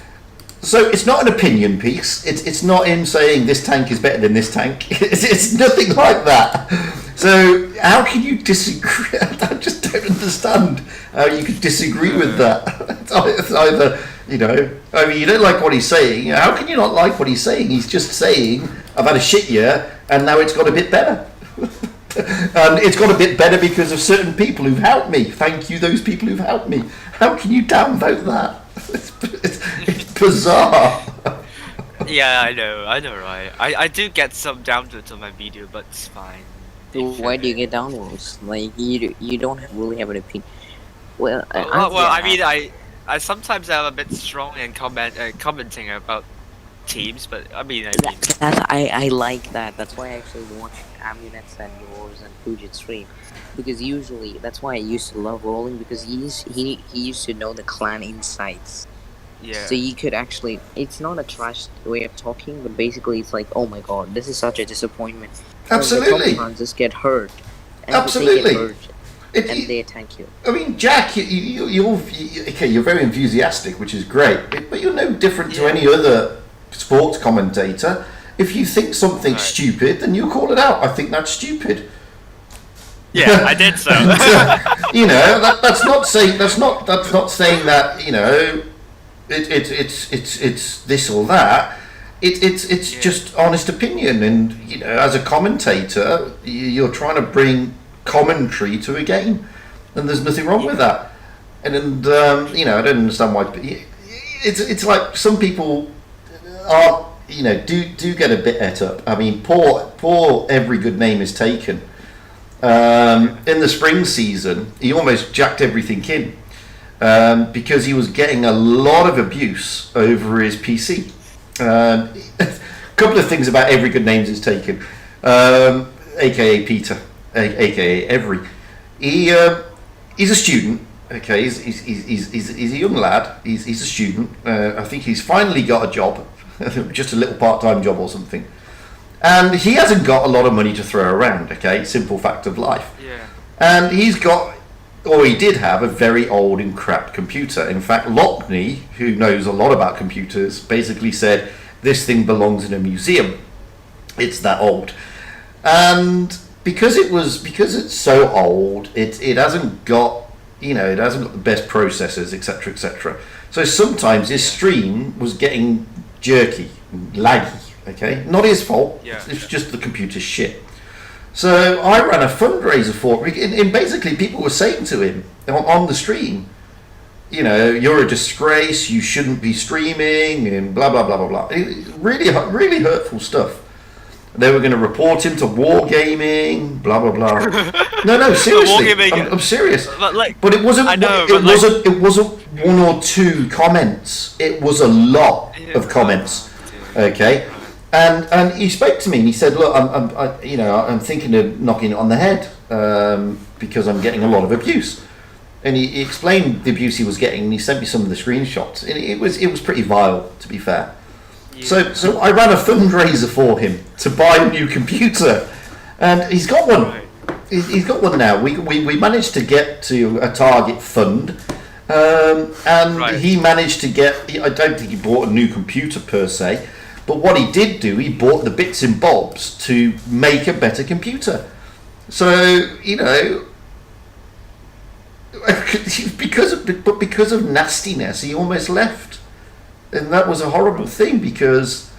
So it's not an opinion piece. It's not him saying this tank is better than this tank. It's nothing like that. So how can you disagree? I just don't understand how you could disagree with that. It's either, you know, I mean, you don't like what he's saying. How can you not like what he's saying? He's just saying, I've had a shit year, and now it's got a bit better. And it's got a bit better because of certain people who've helped me. Thank you, those people who've helped me. How can you downvote that? It's bizarre. Yeah, I know, right? I do get some downvotes on my video, but it's fine. Why do you get downvotes? Like you don't really have an opinion. Well, I mean, I sometimes am a bit strong in commenting about teams, but I like that. That's why I actually watch Aminet's and yours and Fugit's stream, because usually that's why I used to love rolling, because he used to know the clan insights. Yeah. So you could actually, it's not a trash way of talking, but basically it's like, oh my god, this is such a disappointment. Absolutely. The clans just get hurt. And Absolutely. They get hurt, and they attack you. I mean, Jack, you're very enthusiastic, which is great, but you're no different to any other sports commentator. If you think something's stupid, then you call it out. I think that's stupid. Yeah, I did so. You know, that's not saying that, you know, it's this or that. It's just honest opinion, and you know, as a commentator, you're trying to bring commentary to a game, and there's nothing wrong with that. And you know, I don't understand why. It's like some people are, you know, do get a bit et up. I mean, poor Every Good Name is Taken. In the spring season, he almost jacked everything in because he was getting a lot of abuse over his PC. A couple of things about Every Good Names is Taken, aka Peter, aka Every. He's a student. Okay, he's a young lad. He's a student. I think he's finally got a job, just a little part-time job or something. And he hasn't got a lot of money to throw around, okay? Simple fact of life. Yeah. And he's got, or he did have, a very old and crap computer. In fact, Lockney, who knows a lot about computers, basically said, this thing belongs in a museum. It's that old. And because it's so old, it hasn't got, you know, it hasn't got the best processors, etc., etc. So sometimes his stream was getting jerky, laggy. Okay, not his fault. Yeah. It's just the computer's shit. So I ran a fundraiser for him, and basically people were saying to him on the stream, you know, you're a disgrace. You shouldn't be streaming, and blah blah blah blah blah. Really, really hurtful stuff. They were going to report him to wargaming, blah blah blah. No, seriously, I'm serious. But it wasn't. It wasn't one or two comments. It was a lot of comments. Okay, and he spoke to me and he said, "Look, I'm thinking of knocking it on the head because I'm getting a lot of abuse." And he explained the abuse he was getting, and he sent me some of the screenshots. And it was pretty vile, to be fair. Yeah. So I ran a fundraiser for him to buy a new computer, and he's got one. Right. He's got one now. We managed to get to a target fund, and right. He managed to get. I don't think he bought a new computer per se, but what he did do, he bought the bits and bobs to make a better computer. So because of nastiness, he almost left, and that was a horrible thing. Because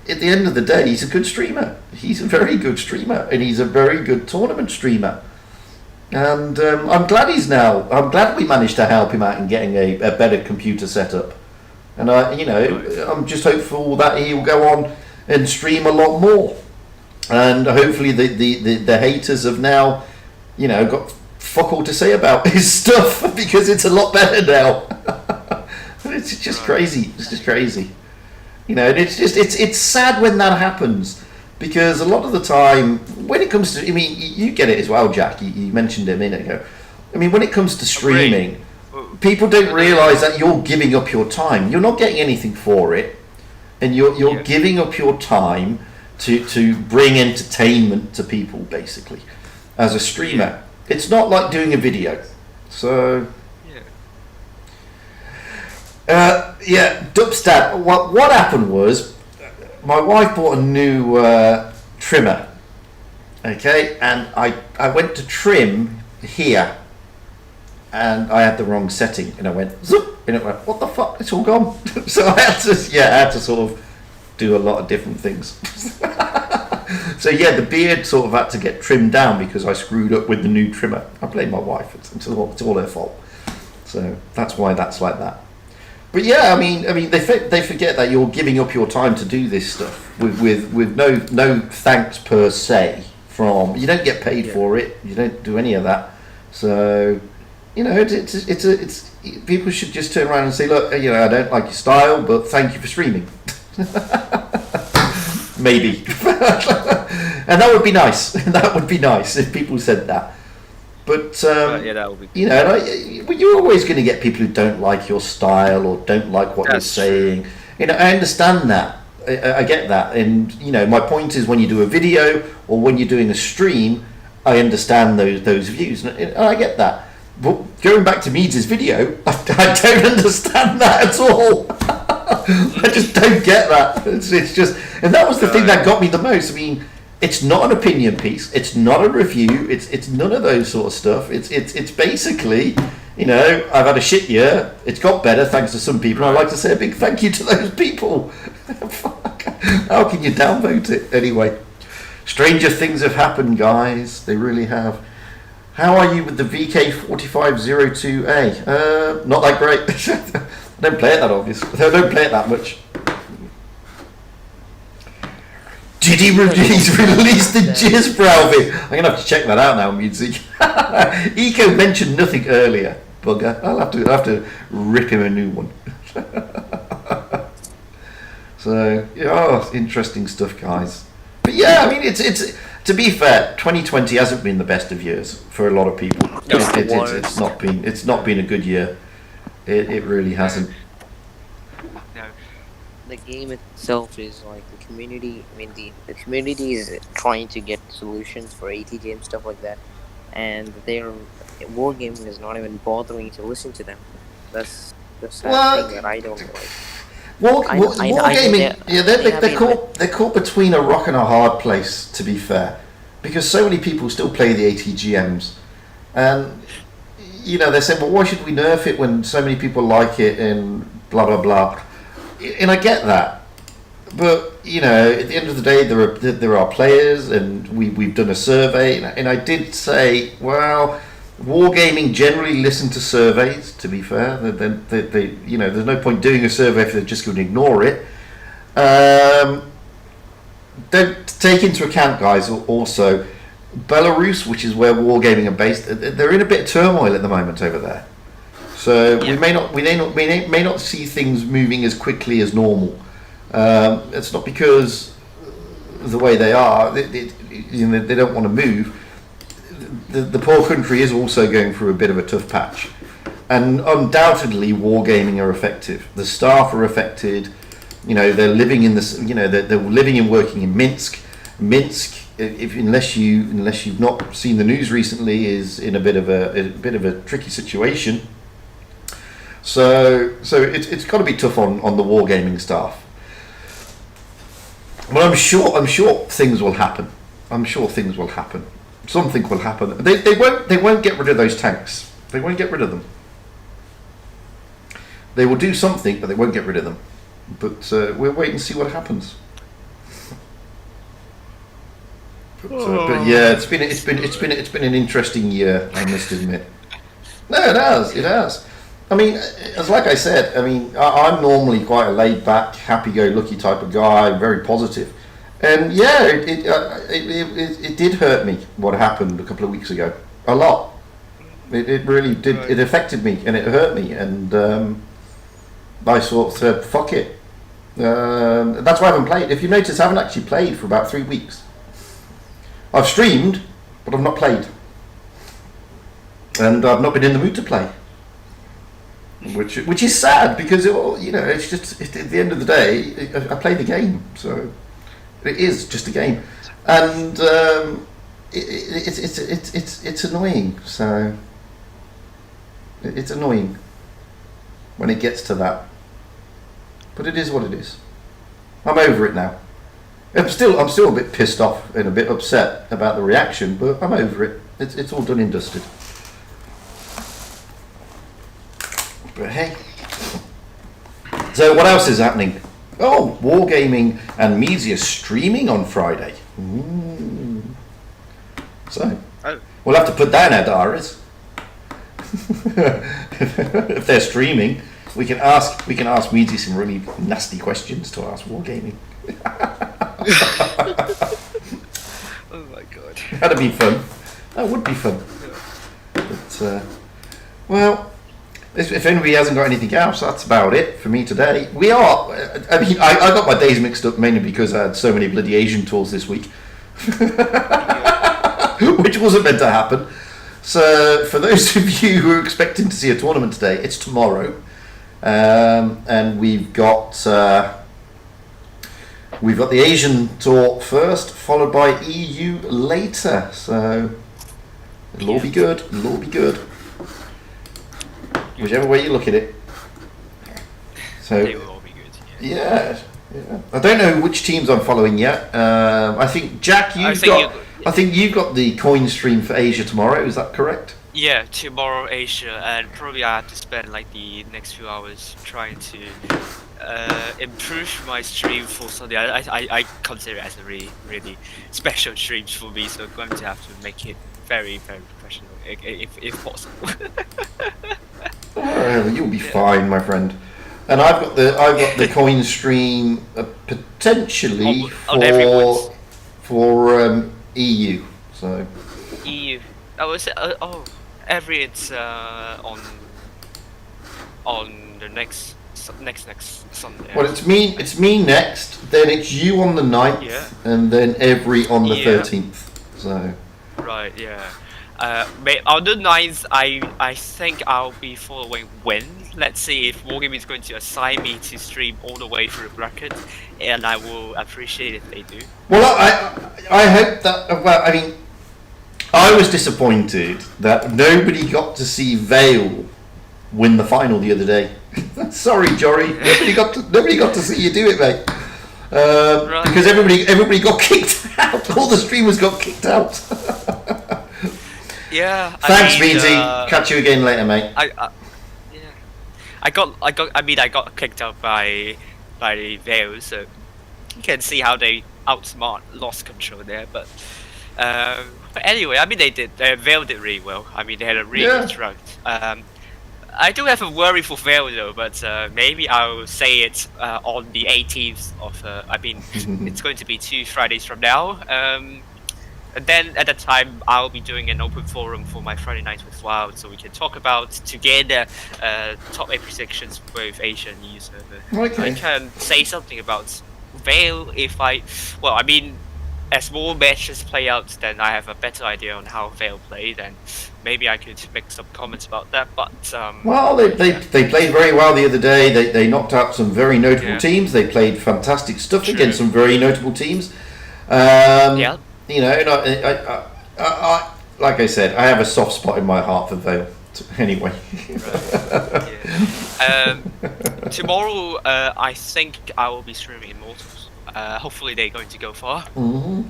at the end of the day, he's a good streamer. He's a very good streamer, and he's a very good tournament streamer. And I'm glad we managed to help him out in getting a better computer setup. And I'm just hopeful that he'll go on and stream a lot more. And hopefully the haters have now, got fuck all to say about his stuff, because it's a lot better now. It's just crazy. It's just crazy. And it's sad when that happens, because a lot of the time when it comes to, you get it as well, Jack. You mentioned it a minute ago. When it comes to streaming, people don't realise that you're giving up your time. You're not getting anything for it, and you're giving up your time to bring entertainment to people, basically, as a streamer. Yeah. It's not like doing a video. So Dubstat, what happened was, my wife bought a new trimmer, okay, and I went to trim here, and I had the wrong setting, and I went zoop, and it went, what the fuck, it's all gone. So I had to sort of do a lot of different things. So the beard sort of had to get trimmed down because I screwed up with the new trimmer. I blame my wife. It's all her fault. So that's why that's like that. But they forget that you're giving up your time to do this stuff with no thanks per se. You don't get paid for it. You don't do any of that. So it's people should just turn around and say, look, I don't like your style, but thank you for streaming. Maybe. And that would be nice. That would be nice if people said that. But that would be. You're always going to get people who don't like your style or don't like what you're saying. True. I understand that. I get that. And my point is, when you do a video or when you're doing a stream, I understand those views, and I get that. But going back to Meads' video, I don't understand that at all. I just don't get that. It's just, and that was the thing that got me the most. It's not an opinion piece. It's not a review. It's none of those sort of stuff. It's basically, I've had a shit year. It's got better thanks to some people. I'd like to say a big thank you to those people. Fuck. How can you downvote it anyway? Stranger things have happened, guys. They really have. How are you with the VK4502A? Not that great. I don't play it that obviously. I don't play it that much. Did he release the Jizz Browbit? I'm going to have to check that out now, music. Eco mentioned nothing earlier, bugger. I'll have to rip him a new one. So, interesting stuff, guys. But it's to be fair, 2020 hasn't been the best of years for a lot of people. It's not been a good year. It really hasn't. No. The game itself is like the community. The community is trying to get solutions for ATG and stuff like that, and their wargaming is not even bothering to listen to them. That's the sad thing that I don't like. Wargaming, they're caught between a rock and a hard place, to be fair, because so many people still play the ATGMs, and they say, well, why should we nerf it when so many people like it and blah blah blah, and I get that, but at the end of the day, there are players, and we've done a survey, and I did say, well, wargaming generally listen to surveys. To be fair, they there's no point doing a survey if they're just going to ignore it. don't take into account, guys, also Belarus, which is where wargaming are based. They're in a bit of turmoil at the moment over there. So we may not see things moving as quickly as normal. It's not because the way they are. They don't want to move. The poor country is also going through a bit of a tough patch, and undoubtedly wargaming are effective. The staff are affected. They're living in this. They're living and working in Minsk. Minsk, unless you've not seen the news recently, is in a bit of a tricky situation. So it's got to be tough on the wargaming staff. But I'm sure things will happen. I'm sure things will happen. Something will happen. They won't get rid of those tanks. They won't get rid of them. They will do something, but they won't get rid of them. But we'll wait and see what happens. But yeah, it's been an interesting year, I must admit. No, it has. I mean, like I said, I'm normally quite a laid-back, happy-go-lucky type of guy, very positive. And yeah, it did hurt me what happened a couple of weeks ago. A lot. It really did. It affected me and it hurt me. And I sort of said, fuck it. That's why I haven't played. If you notice, I haven't actually played for about 3 weeks. I've streamed, but I've not played. And I've not been in the mood to play. Which is sad because it's just at the end of the day I play the game, so it is just a game, and it's annoying. So it's annoying when it gets to that, but it is what it is. I'm over it now. I'm still a bit pissed off and a bit upset about the reaction, but I'm over it. It's all done and dusted. But hey, so what else is happening? Oh, wargaming and media streaming on Friday. So we'll have to put that in our diaries. If they're streaming, we can ask media some really nasty questions to ask wargaming. Oh my god, that'd be fun. That would be fun. But well. If anybody hasn't got anything else, that's about it for me today. I got my days mixed up mainly because I had so many bloody Asian tours this week. Which wasn't meant to happen. So for those of you who are expecting to see a tournament today, it's tomorrow. And we've got the Asian tour first, followed by EU later. So it'll all be good. It'll all be good. Whichever way you look at it. So they will all be good. Yeah. I don't know which teams I'm following yet. I think Jack, I think you've got the coin stream for Asia tomorrow. Is that correct? Yeah, tomorrow Asia, and probably I have to spend like the next few hours trying to improve my stream for Sunday. I consider it as a really special stream for me, so I'm going to have to make it very professional if possible. You'll be fine, my friend. And I've got the coin stream potentially for EU. So EU. I was it's on the next Sunday. Well, it's me next. Then it's you on the 9th, and then every on the 13th. So. Right. Yeah. On the 9th, I think I'll be following Win. Let's see if Wargaming is going to assign me to stream all the way through the bracket, and I will appreciate if they do. Well, I hope that. Well, I mean, I was disappointed that nobody got to see Vale win the final the other day. Sorry, Jory, nobody got to see you do it, mate. Right. Because everybody got kicked out. All the streamers got kicked out. Yeah. Thanks, BT. Catch you again later, mate. I got kicked out by Vale, so you can see how they outsmart lost control there. But anyway, I mean Vale did really well. I mean they had a really good round. I do have a worry for Vale though, but maybe I'll say it on the 18th of. I mean, it's going to be 2 Fridays from now. And then at that time, I'll be doing an open forum for my Friday nights with Wild, so we can talk about together top 8 predictions for both Asia and EU server. Okay. I can say something about Vale if as more matches play out, then I have a better idea on how Vale played, and maybe I could make some comments about that. But well, they played very well the other day. They knocked out some very notable teams. They played fantastic stuff against some very notable teams. Yeah. You know, and I, like I said, I have a soft spot in my heart for Vale. Anyway. Tomorrow, I think I will be streaming Immortals. Hopefully they're going to go far. Mm-hmm.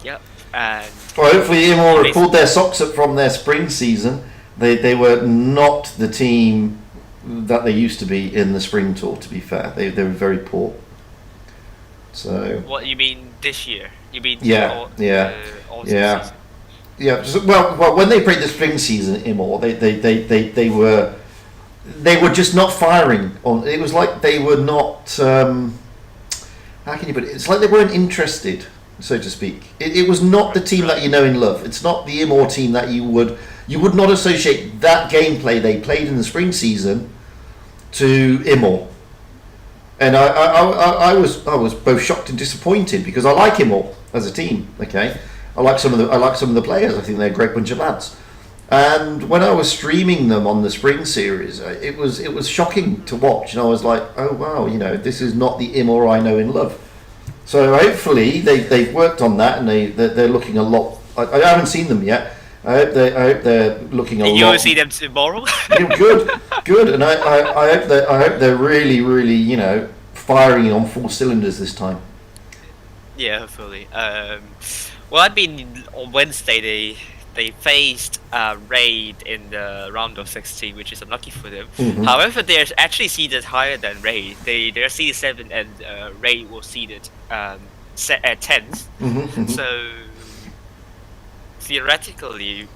Yep. And well, hopefully Immortal pulled their socks up from their spring season. They were not the team that they used to be in the spring tour, to be fair. They were very poor. So. What you mean this year? You mean yeah. So, well, when they played the spring season, they were just not firing on. It was like they were not. How can you put it? It's like they weren't interested, so to speak. It was not the team that you know and love. It's not the Immor team that you would not associate that gameplay they played in the spring season to Immor. And I was both shocked and disappointed because I like Immor as a team. Okay, I like some of the players. I think they're a great bunch of lads. And when I was streaming them on the spring series, it was shocking to watch, and I was like, oh wow, you know, this is not the Immor I know and love. So hopefully they've worked on that, and they're looking a lot. I haven't seen them yet. I hope they're looking a lot. You will see them tomorrow. Good, and I hope they're really, really, you know, firing on 4 cylinders this time. Yeah, hopefully. Well, I mean, on Wednesday they faced Raid in the round of 16, which is unlucky for them. Mm-hmm. However, they're actually seeded higher than Raid. They're seeded 7, and Raid was seeded set at 10th. Mm-hmm. So theoretically,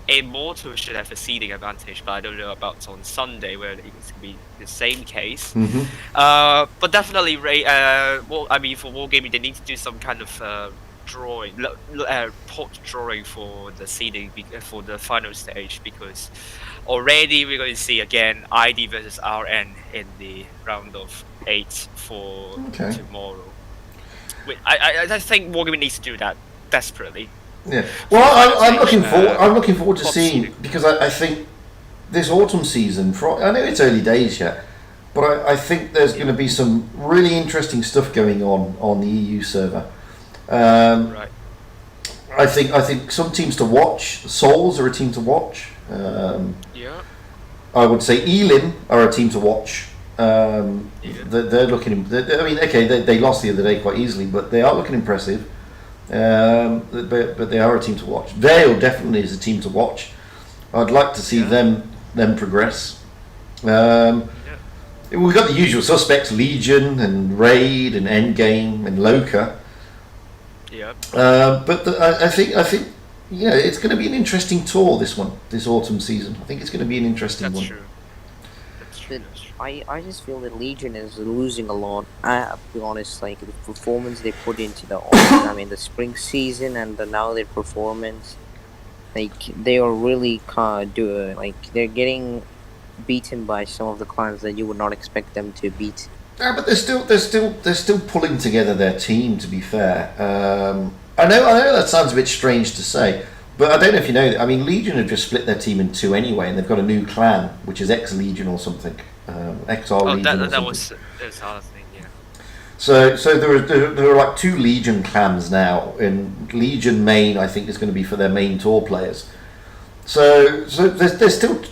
Immortal should have a seeding advantage, but I don't know about on Sunday where it's going to be the same case. Mm-hmm. But definitely, for Wargaming, they need to do some kind of pot drawing for the seeding for the final stage, because already we're going to see again ID versus RN in the round of 8 for tomorrow. I think Wargaming needs to do that desperately. Yeah. Well, I'm looking forward to seeing, because I think this autumn season. I know it's early days yet, but I think there's going to be some really interesting stuff going on the EU server. Right. I think some teams to watch. Souls are a team to watch. Yeah. I would say Elim are a team to watch. They're looking. They lost the other day quite easily, but they are looking impressive. But they are a team to watch. Vale definitely is a team to watch. I'd like to see them progress. We've got the usual suspects: Legion and Raid and Endgame and Loka. Yeah. I think it's going to be an interesting tour, this autumn season. I think it's going to be an interesting one. That's true. I just feel that Legion is losing a lot. I have to be honest, like the performance they put into the spring season and now their performance, like they are really they're getting beaten by some of the clans that you would not expect them to beat. Yeah, but they're still pulling together their team. To be fair, I know that sounds a bit strange to say, but I don't know if you know. I mean, Legion have just split their team in 2 anyway, and they've got a new clan, which is X Legion or something, XR Legion. That was other thing, yeah. So there are like 2 Legion clans now, and Legion main I think is going to be for their main tour players. So they're still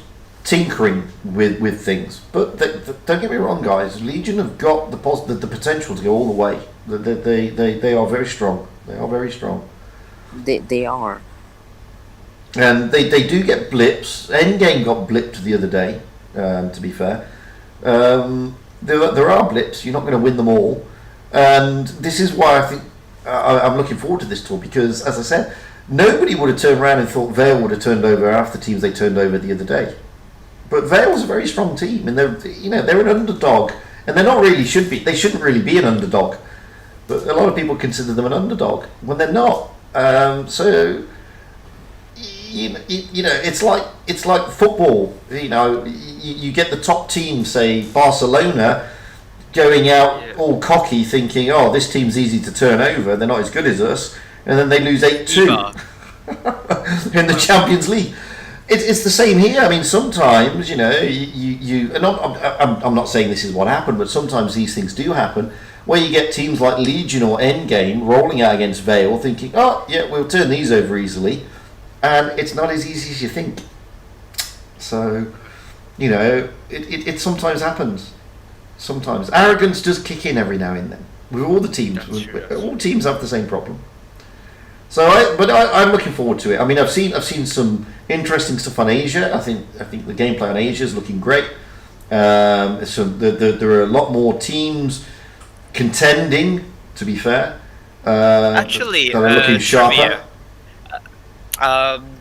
tinkering with things, but don't get me wrong, guys. Legion have got the potential to go all the way. They are very strong. They are very strong. They are. And they do get blips. Endgame got blipped the other day. To be fair, there are blips. You're not going to win them all, and this is why I think I'm looking forward to this tour, because, as I said, nobody would have turned around and thought Vale would have turned over half the teams they turned over the other day. But Vale's a very strong team, and they're an underdog, and they're not really should be. They shouldn't really be an underdog, but a lot of people consider them an underdog when they're not. So it's like football. You get the top team, say Barcelona, going out all cocky, thinking, "Oh, this team's easy to turn over. They're not as good as us," and then they lose 8-2 in the Champions League. It's the same here. I mean, sometimes and I'm not saying this is what happened, but sometimes these things do happen, where you get teams like Legion or Endgame rolling out against Vale, thinking, "Oh, yeah, we'll turn these over easily," and it's not as easy as you think. So, it sometimes happens. Sometimes arrogance does kick in every now and then with all the teams. All teams have the same problem. So, I'm looking forward to it. I mean, I've seen some interesting stuff on Asia. I think the gameplay on Asia is looking great. So there are a lot more teams contending. To be fair, actually, that are looking sharper.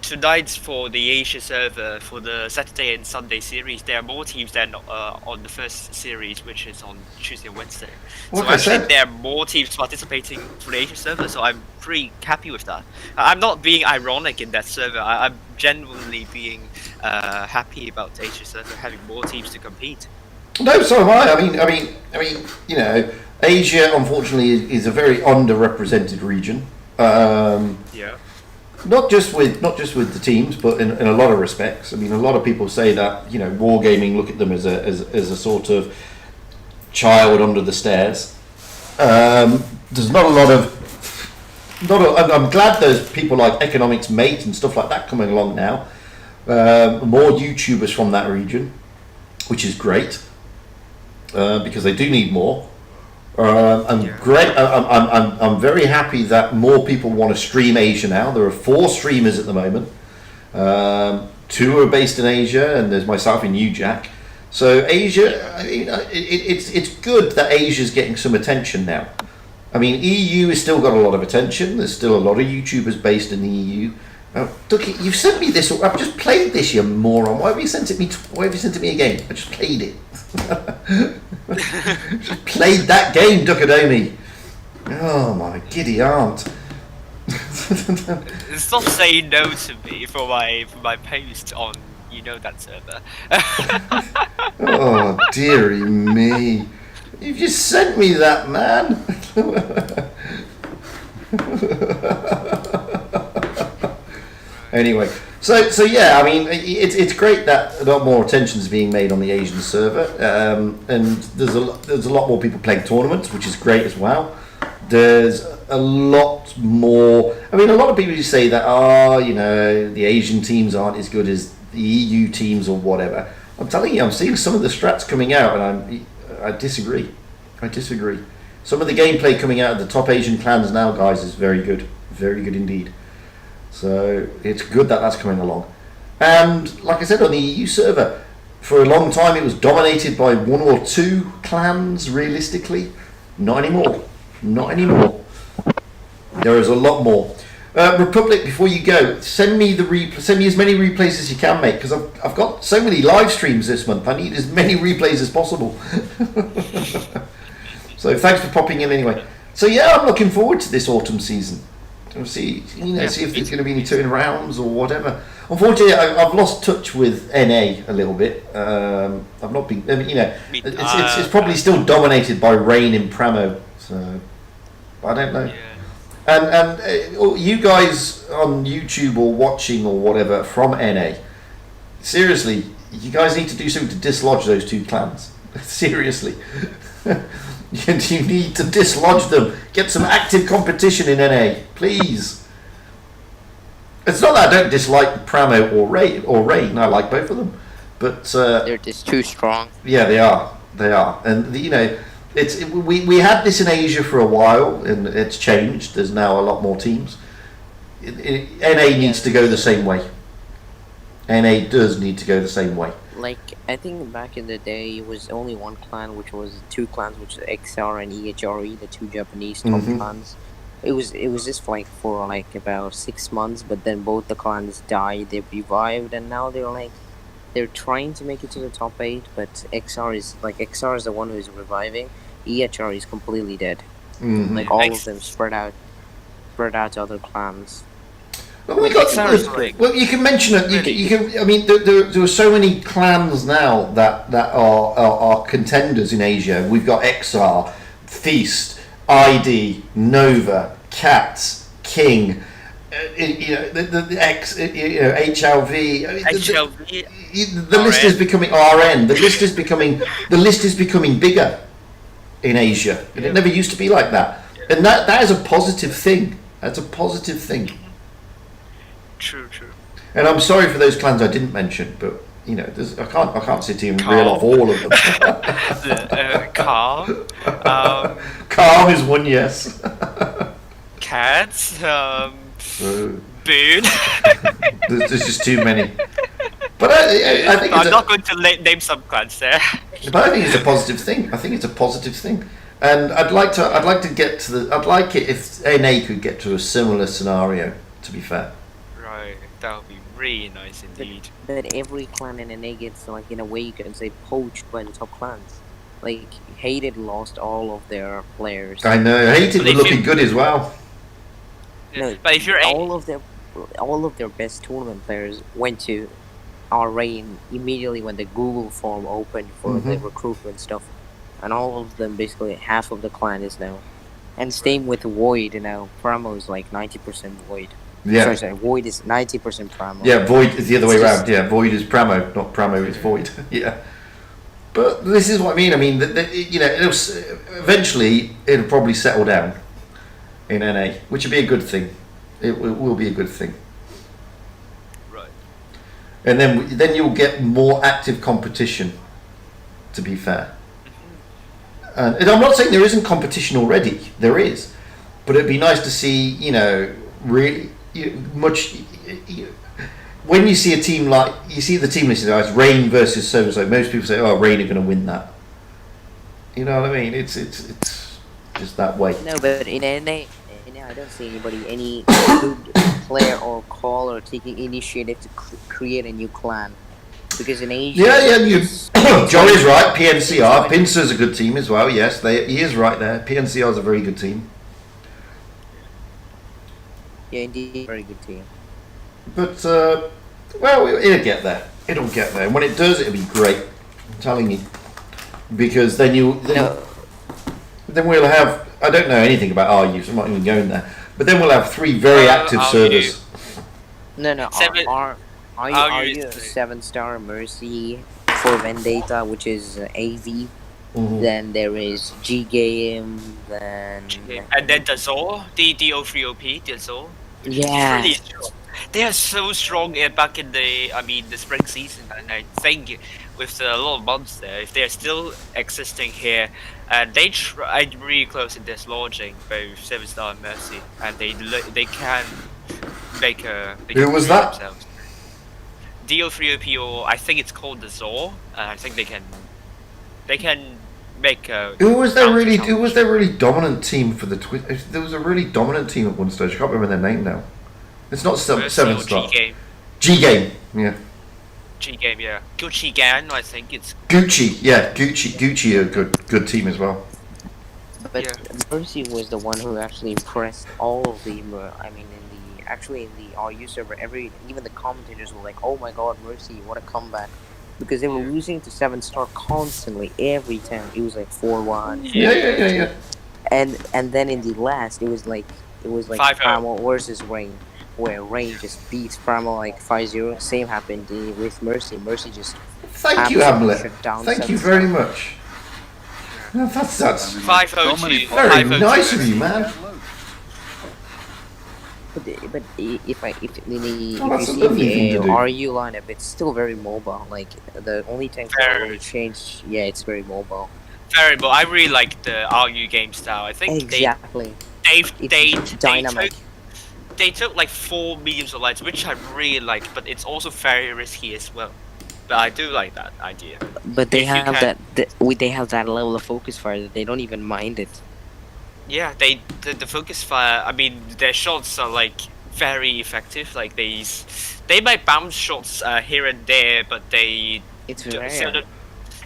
Tonight for the Asia server for the Saturday and Sunday series, there are more teams than on the first series, which is on Tuesday and Wednesday. Like so actually, there are more teams participating for the Asia server, so I'm pretty happy with that. I'm not being ironic in that server. I'm genuinely being happy about the Asia server having more teams to compete. No, so am I. I mean, Asia unfortunately is a very underrepresented region. Yeah. Not just with the teams, but in a lot of respects. I mean, a lot of people say that wargaming, look at them as a sort of child under the stairs. There's not a lot of. I'm glad there's people like Economics Mate and stuff like that coming along now. More YouTubers from that region, which is great because they do need more. I'm very happy that more people want to stream Asia now. There are 4 streamers at the moment. 2 are based in Asia, and there's myself and you, Jack. So Asia, it's good that Asia's getting some attention now. I mean, EU has still got a lot of attention. There's still a lot of YouTubers based in the EU. Ducky, you've sent me this. I've just played this, you moron. Why have you sent it me? Why have you sent it me again? I just played it. Just played that game, Dukadomi. Oh my giddy aunt. Stop saying no to me for my post on that server. Oh dearie me. You've just sent me that, man. Anyway, so yeah, I mean, it's great that a lot more attention is being made on the Asian server, and there's a lot more people playing tournaments, which is great as well. There's a lot more. I mean, a lot of people just say that the Asian teams aren't as good as the EU teams or whatever. I'm telling you, I'm seeing some of the strats coming out, and I disagree. Some of the gameplay coming out of the top Asian clans now, guys, is very good indeed. So it's good that that's coming along. And like I said, on the EU server, for a long time it was dominated by 1 or 2 clans, realistically. Not anymore. There is a lot more. Republic, before you go, send me as many replays as you can, mate, because I've got so many live streams this month. I need as many replays as possible. So thanks for popping in anyway. So yeah, I'm looking forward to this autumn season. See if there's going to be any turn rounds or whatever. Unfortunately, I've lost touch with NA a little bit. I've not been, it's probably still dominated by Rain and Pramo. So I don't know. Yeah. And you guys on YouTube or watching or whatever from NA, seriously, you guys need to do something to dislodge those 2 clans. Seriously. You need to dislodge them. Get some active competition in NA, please. It's not that I don't dislike Pramo or Rain. I like both of them, but they're just too strong. Yeah, they are. And we had this in Asia for a while, and it's changed. There's now a lot more teams. NA needs to go the same way. NA does need to go the same way. Like, I think back in the day, it was only 1 clan, which was 2 clans, which was XR and EHRE, the 2 Japanese top clans. It was just for about 6 months, but then both the clans died, they revived, and now they're like they're trying to make it to the top 8, but XR is the one who is reviving. EHR is completely dead. Mhm. Like all of them spread out to other clans. Well, we got. Sounds like- Well, you can mention it. Really? You can. I mean, there are so many clans now that are contenders in Asia. We've got XR, Feast, ID, Nova, CHATS, King. You know the X. You know HLV. I mean, HLV. the list is becoming RN. The list is becoming bigger in Asia, and it never used to be like that. And that is a positive thing. That's a positive thing. True. And I'm sorry for those clans I didn't mention, but you know, I can't sit here and reel off all of them. Calm. Calm is one, yes. Cats. So, Boon. there's just too many. But I think I'm not going to name some clans there. but I think it's a positive thing. I think it's a positive thing, and I'd like to get to the. I'd like it if NA could get to a similar scenario. To be fair. Right, that would be really nice indeed. But every clan in NA gets, like, in a way you can say, poached by the top clans. Like, Hated lost all of their players. I know. Hated But were if looking you- good as well. No, But if you're all of their best tournament players went to RA immediately when the Google form opened for the recruitment stuff, and all of them, basically half of the clan is now. And same with Void now. Pramo is like 90% Void. Yeah. Sorry, Void is 90% Pramo. Yeah, Void is the other way It's around. Yeah, Void is Pramo, not Pramo is Void. Yeah. But this is what I mean. I mean, you know, eventually it'll probably settle down in NA, which would be a good thing. It will be a good thing. Right. And then you'll get more active competition. To be fair, and I'm not saying there isn't competition already. There is, but it'd be nice to see. You know, really when you see a team like you see the team list as Rain versus so and so. Most people say, "Oh, Rain are going to win that." You know what I mean? It's just that way. No, but in NA, I don't see any good player or caller taking initiative to create a new clan. Because in Asia, Joe is right. PNCR, Pincer's a good team as well. Yes, he is right there. PNCR is a very good team. Yeah, indeed, very good team. But well, it'll get there. It'll get there. And when it does, it'll be great. I'm telling you, because then then we'll have. I don't know anything about RU, so I'm not even going there. But then we'll have 3 very active RU. servers. No. Are you 7-star Mercy for Vendetta, which is AV? Then there is G Game. Then And then the Zor, the DO3OP, the Zor. yeah. Pretty strong. They are so strong back in the spring season, and I think with a lot of months there, if they are still existing here, and they tried really close in dislodging both 7-star and Mercy, and they can make a. Who was that? Themselves. DO3OP, or I think it's called the Zor. I think they can make a. Who was their really dominant team for the There was a really dominant team at one stage. I can't remember their name now. It's not 7-star. G-Game. G-Game, yeah. G-Game, yeah. Gucci Gang, I think it's. Gucci, yeah. Gucci are a good team as well. But Yeah. Mercy was the one who actually impressed all of the. I mean, in the RU server, even the commentators were like, "Oh my God, Mercy, what a comeback!" Because they were losing to 7-star constantly every time. It was like 4-1. Yeah. And then in the last, it was like 5-0. Primal versus Rain, where Rain just beats Primal like 5-0. Same happened with Mercy. Mercy just Thank you, absolutely Hamlet. shut down Thank you 7-star. very much. No, that's 502. very 502. nice of you, man. But if you that's a see lovely thing the to do. RU lineup, it's still very mobile. Like the only thing that really changed, it's very mobile. Very, but I really like the RU game style. I think Exactly. they Dynamic. they took like 4 mediums or lights, which I really like, but it's also very risky as well. But I do like that idea. But they If you have can- they have that level of focus fire that they don't even mind it. Yeah, the focus fire. I mean, their shots are like very effective. Like they might bounce shots here and there, but they It's do- rare. seldom-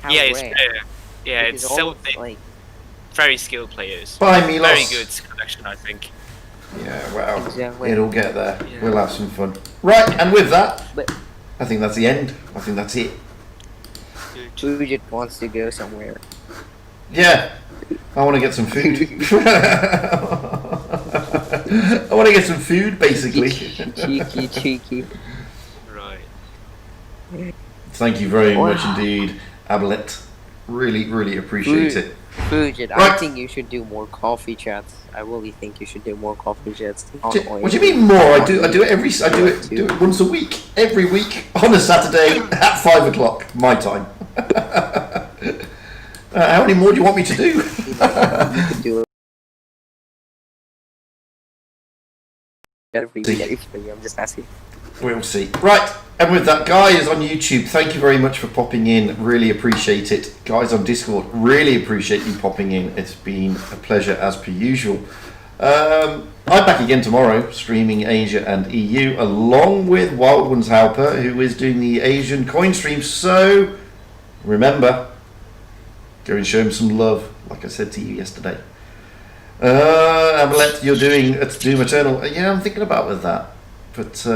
How yeah, it's rare? rare. Yeah, Because it's all so of, like very skilled players. Bye, Milos. Very good collection, I think. Yeah, well, Exactly. it'll get there. Yeah. We'll have some fun. Right, and with that, But I think that's the end. I think that's it. Fugit wants to go somewhere. Yeah, I want to get some food. I want to get some food, basically. Cheeky. Right. Thank you very Wow. much indeed, Abelet. Really appreciate it. Fugit, I Right. think you should do more coffee chats. I really think you should do more coffee chats. What do you mean more? I do it do it once a week, every week on a Saturday at 5 o'clock my time. How many more do you want me to do? You could do it every week. I'm just asking. We'll see. Right, and with that, guys on YouTube, thank you very much for popping in. Really appreciate it. Guys on Discord, really appreciate you popping in. It's been a pleasure as per usual. I'm back again tomorrow, streaming Asia and EU, along with Wild Ones Halper, who is doing the Asian coin stream. So remember, go and show him some love, like I said to you yesterday. Amulet, you're doing Doom Eternal. Yeah, I'm thinking about with that, but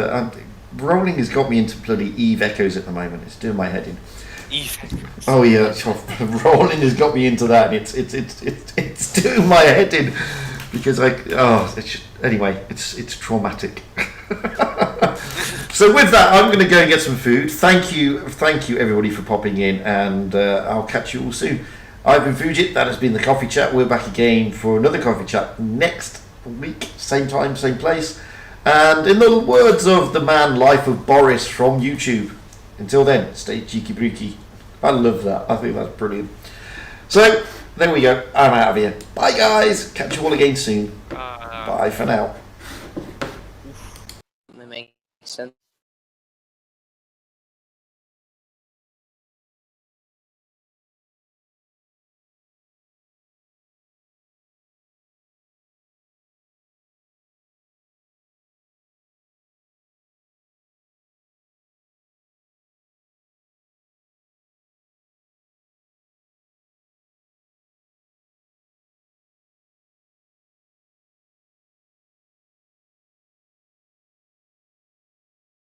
rolling has got me into bloody Eve Echoes at the moment. It's doing my head in. Oh yeah, rolling has got me into that. It's doing my head in because anyway, it's traumatic. So with that, I'm going to go and get some food. Thank you everybody for popping in, and I'll catch you all soon. I've been Fugit. That has been the Coffee Chat. We're back again for another Coffee Chat next week, same time, same place. And in the words of the man Life of Boris from YouTube, until then, stay cheeky breeky. I love that. I think that's brilliant. So, there we go. I'm out of here. Bye, guys. Catch you all again soon. Bye for now. That makes sense.